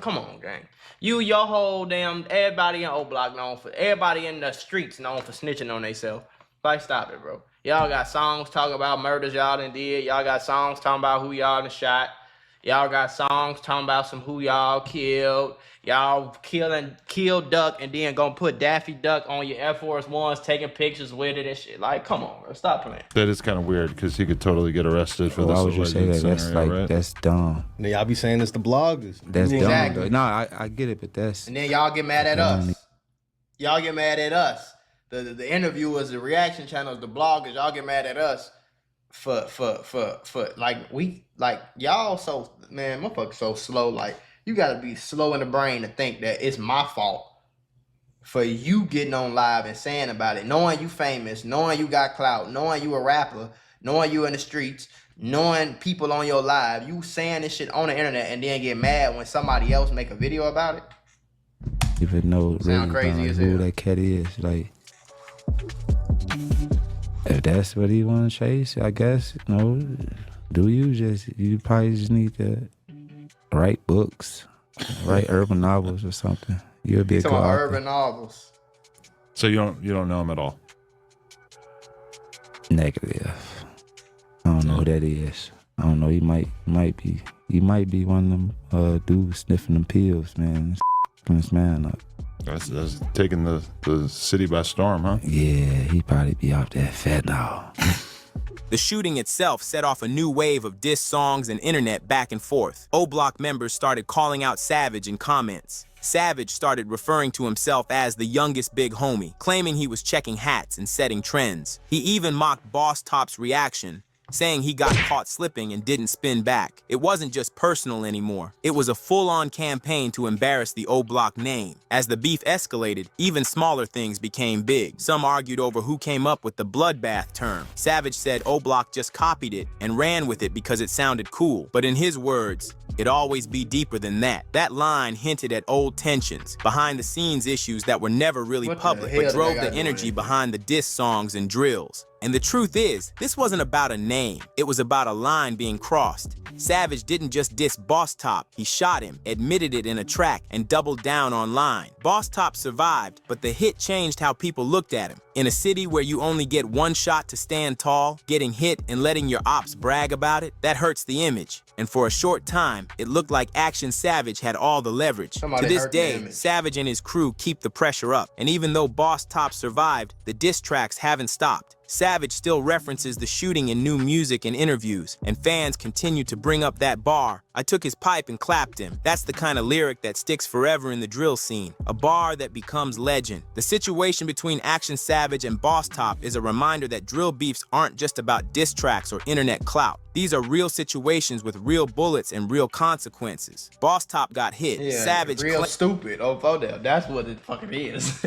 come on, gang. Your whole damn, everybody in O-Block known for, everybody in the streets known for snitching on themselves. Like, stop it, bro. Y'all got songs talking about murders y'all done did. Y'all got songs talking about who y'all done shot. Y'all got songs talking about some who y'all killed. Y'all killed Duck and then gonna put Daffy Duck on your Air Force Ones, taking pictures with it and shit. Like, come on, bro. Stop playing. That is kind of weird because he could totally get arrested for this. Why would you say that? Scenario, that's like, right? That's dumb. Now, y'all be saying it's the bloggers. That's Exactly. dumb. No, I get it, but that's. And then y'all get mad at us. Y'all get mad at us. The interviewers, the reaction channels, the bloggers, y'all get mad at us for like y'all so, man, motherfuckers so slow. Like, you gotta be slow in the brain to think that it's my fault for you getting on live and saying about it, knowing you famous, knowing you got clout, knowing you a rapper, knowing you in the streets, knowing people on your live, you saying this shit on the internet and then get mad when somebody else make a video about it. Even know Sound crazy as who hell. that cat is, like, if that's what he want to chase, I guess, you know, you probably just need to write books, write urban novels or something. You'll be a good Talking about author. urban novels. So you don't know him at all? Negative. I don't know who that is. I don't know. He might be one of them dudes sniffing them pills, man. This man up. That's taking the city by storm, huh? Yeah, he probably be off that fentanyl. The shooting itself set off a new wave of diss songs and internet back and forth. O-Block members started calling out Savage in comments. Savage started referring to himself as the youngest big homie, claiming he was checking hats and setting trends. He even mocked Boss Top's reaction saying he got caught slipping and didn't spin back. It wasn't just personal anymore. It was a full-on campaign to embarrass the O Block name. As the beef escalated, even smaller things became big. Some argued over who came up with the bloodbath term. Savage said O Block just copied it and ran with it because it sounded cool. But in his words, it'd always be deeper than that. That line hinted at old tensions, behind-the-scenes issues that were never really public, but drove the energy behind the diss songs and drills. And the truth is, this wasn't about a name. It was about a line being crossed. Savage didn't just diss Boss Top. He shot him, admitted it in a track, and doubled down online. Boss Top survived, but the hit changed how people looked at him. In a city where you only get one shot to stand tall, getting hit and letting your ops brag about it, that hurts the image. And for a short time, it looked like Action Savage had all the leverage. To this day, Savage and his crew keep the pressure up. And even though Boss Top survived, the diss tracks haven't stopped. Savage still references the shooting in new music and interviews, and fans continue to bring up that bar. I took his pipe and clapped him. That's the kind of lyric that sticks forever in the drill scene. A bar that becomes legend. The situation between Action Savage and Boss Top is a reminder that drill beefs aren't just about diss tracks or internet clout. These are real situations with real bullets and real consequences. Boss Top got hit. Yeah, Savage real stupid. Oh, Fodell, that's what it fucking is.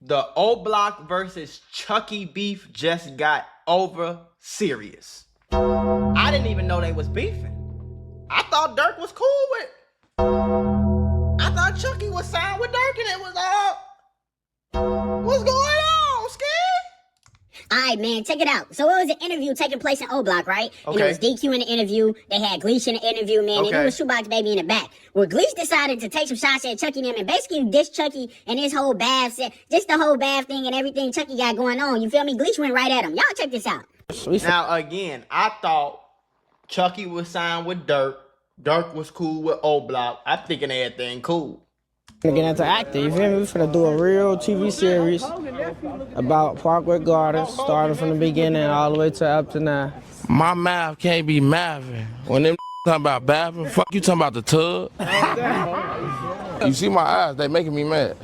The O Block versus Chucky beef just got over serious. I didn't even know they was beefing. I thought Dirk was cool with. I thought Chucky was signed with Dirk and it was all. What's going on, Skid? Alright, man, check it out. So it was an interview taking place in O Block, right? Okay. And it was DQ in the interview. They had Gleesh in the interview, man. Okay. And it was Shoebox Baby in the back. Where Gleesh decided to take some shots at Chucky and them and basically diss Chucky and his whole bath set, just the whole bath thing and everything Chucky got going on. You feel me? Gleesh went right at him. Y'all check this out. Now, again, I thought Chucky was signed with Dirk. Dirk was cool with O Block. I'm thinking everything cool. Get into acting, you feel me? We finna do a real TV series about Parkway Gardens, starting from the beginning all the way to up to now. My math can't be mathing. When them talking about bathing, fuck you talking about the tub. You see my eyes, they making me mad.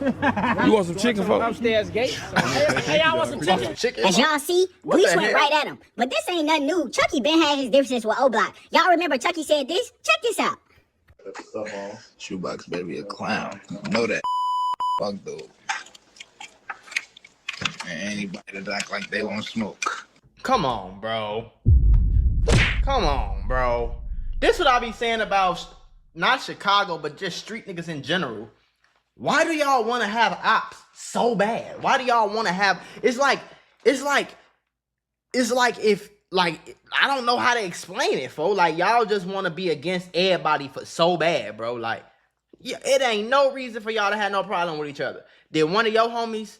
You want some chicken, folks? Upstairs gate. Hey, y'all want some chicken? As y'all see, Gleesh went right at him. But this ain't nothing new. Chucky been had his differences with O Block. Y'all remember Chucky said this? Check this out. Shoebox Baby a clown. I know that. Fuck dude. And anybody that act like they won't smoke. Come on, bro. Come on, bro. This what I be saying about not Chicago, but just street niggas in general. Why do y'all want to have ops so bad? Why do y'all want to have? It's like if I don't know how to explain it, fo. Like y'all just want to be against everybody for so bad, bro. Like, yeah, it ain't no reason for y'all to have no problem with each other. Did one of your homies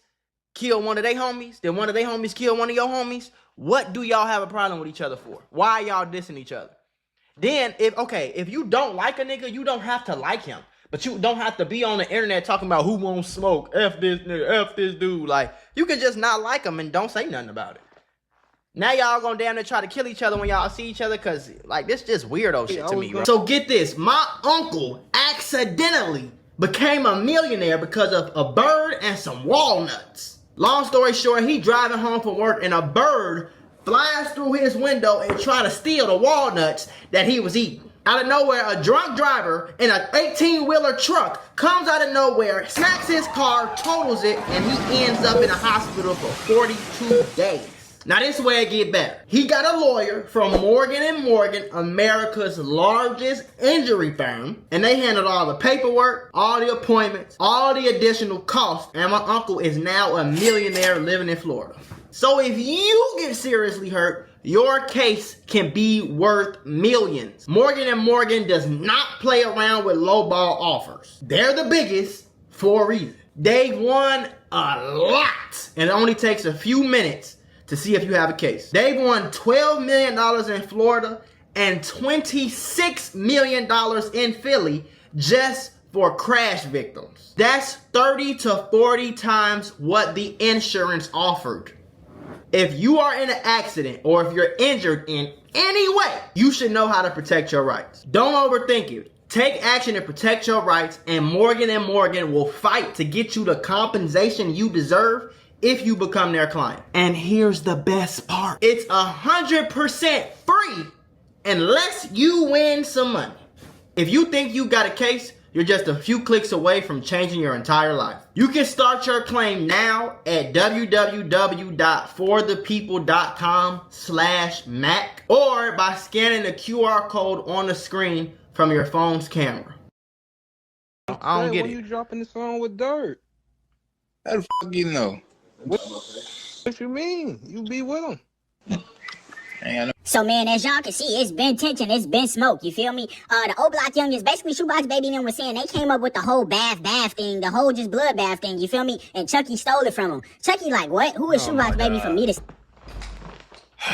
kill one of their homies? Did one of their homies kill one of your homies? What do y'all have a problem with each other for? Why y'all dissing each other? Then if you don't like a nigga, you don't have to like him. But you don't have to be on the internet talking about who won't smoke, F this nigga, F this dude. Like, you can just not like him and don't say nothing about it. Now y'all gonna damn near try to kill each other when y'all see each other, cause like this just weirdo shit to me, bro. So get this, my uncle accidentally became a millionaire because of a bird and some walnuts. Long story short, he driving home from work and a bird flies through his window and try to steal the walnuts that he was eating. Out of nowhere, a drunk driver in an 18-wheeler truck comes out of nowhere, smacks his car, totals it, and he ends up in a hospital for 42 days. Now this is where it get better. He got a lawyer from Morgan & Morgan, America's largest injury firm, and they handled all the paperwork, all the appointments, all the additional costs, and my uncle is now a millionaire living in Florida. So if you get seriously hurt, your case can be worth millions. Morgan & Morgan does not play around with lowball offers. They're the biggest for a reason. They've won a lot, and it only takes a few minutes to see if you have a case. They've won $12 million in Florida and $26 million in Philly just for crash victims. That's 30 to 40 times what the insurance offered. If you are in an accident or if you're injured in any way, you should know how to protect your rights. Don't overthink it. Take action to protect your rights, and Morgan & Morgan will fight to get you the compensation you deserve if you become their client. And here's the best part. It's 100% free unless you win some money. If you think you got a case, you're just a few clicks away from changing your entire life. You can start your claim now at www.forthepeople.com/Mac or by scanning the QR code on the screen from your phone's camera. I don't get when it. you dropping the song with Dirt? How the fuck you know? What you mean? You be with him? So man, as y'all can see, it's been tension, it's been smoke, you feel me? The O Block youngins, basically Shoebox Baby and them was saying they came up with the whole bath thing, the whole just bloodbath thing, you feel me? And Chucky stole it from him. Chucky like, what? Who is Shoebox Baby for me to...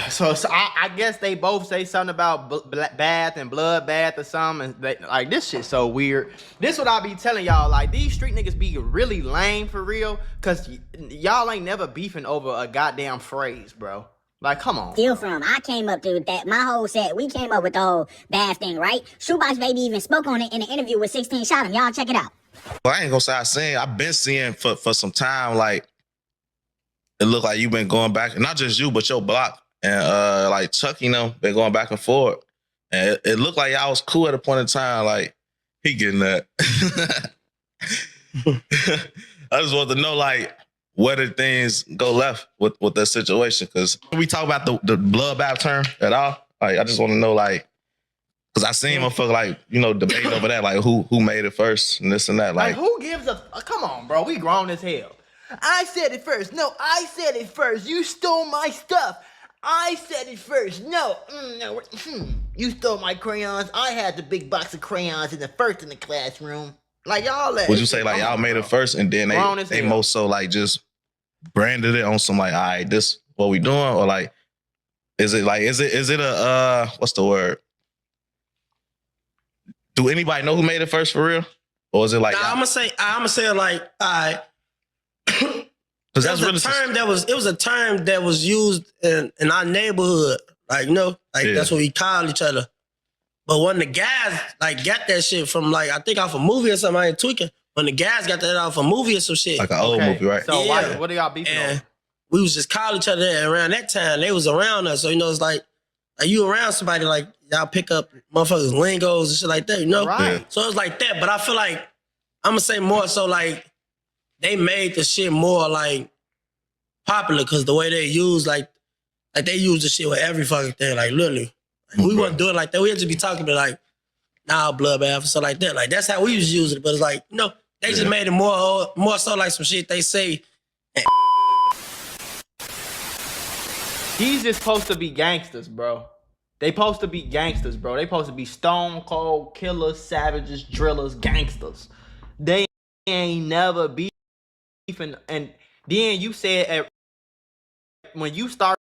So I guess they both say something about bath and bloodbath or something. And like, this shit's so weird. This what I be telling y'all. Like, these street niggas be really lame for real. Because y'all ain't never beefing over a goddamn phrase, bro. Like, come on. Steal from. I came up with that. My whole set, we came up with the whole bath thing, right? Shoebox Baby even spoke on it in an interview with 16 Shot Him. Y'all check it out. Well, I ain't gonna say I seen. I've been seeing for some time. Like, it look like you've been going back, and not just you, but your block and like Chuck, you know, been going back and forth. And it looked like y'all was cool at a point in time. Like, he getting that. I just want to know, like, where did things go left with that situation? Because we talk about the bloodbath term at all. Like, I just want to know, like, because I seen motherfucker, like, you know, debating over that, like, who made it first and this and that. Like, who gives a... come on, bro. We grown as hell. I said it first. No, I said it first. You stole my stuff. I said it first. No, no. You stole my crayons. I had the big box of crayons in the classroom. Like, y'all... Would you say, like, y'all made it first and then they most so, like, just branded it on some, like, all right, this what we doing? Or, like, is it a, what's the word? Do anybody know who made it first for real? Or is it like... Nah, I'm gonna say like, all right. Because that's really it was a term that was used in our neighborhood. Like, you know, like that's what we call each other. But when the guys like got that shit from, like, I think off a movie or something, I ain't tweaking. When the guys got that off a movie or some shit. Like an old movie, right? So what do y'all beefing on? We was just calling each other there. Around that time, they was around us. So, you know, it's like you around somebody, like, y'all pick up motherfuckers' lingos and shit like that, you know? Right. So it's like that. But I feel like, I'm gonna say more so, like, they made the shit more, like, popular because the way they use, like they use the shit with every fucking thing, like, literally. Like, we wasn't doing like that. We had to be talking to, like, nah, bloodbath or something like that. Like, that's how we was using it. But it's like, you know, they just made it more so like some shit they say. These is supposed to be gangsters, bro. They supposed to be gangsters, bro. They supposed to be stone cold killers, savages, drillers, gangsters. They ain't never beefing. And then you said when you start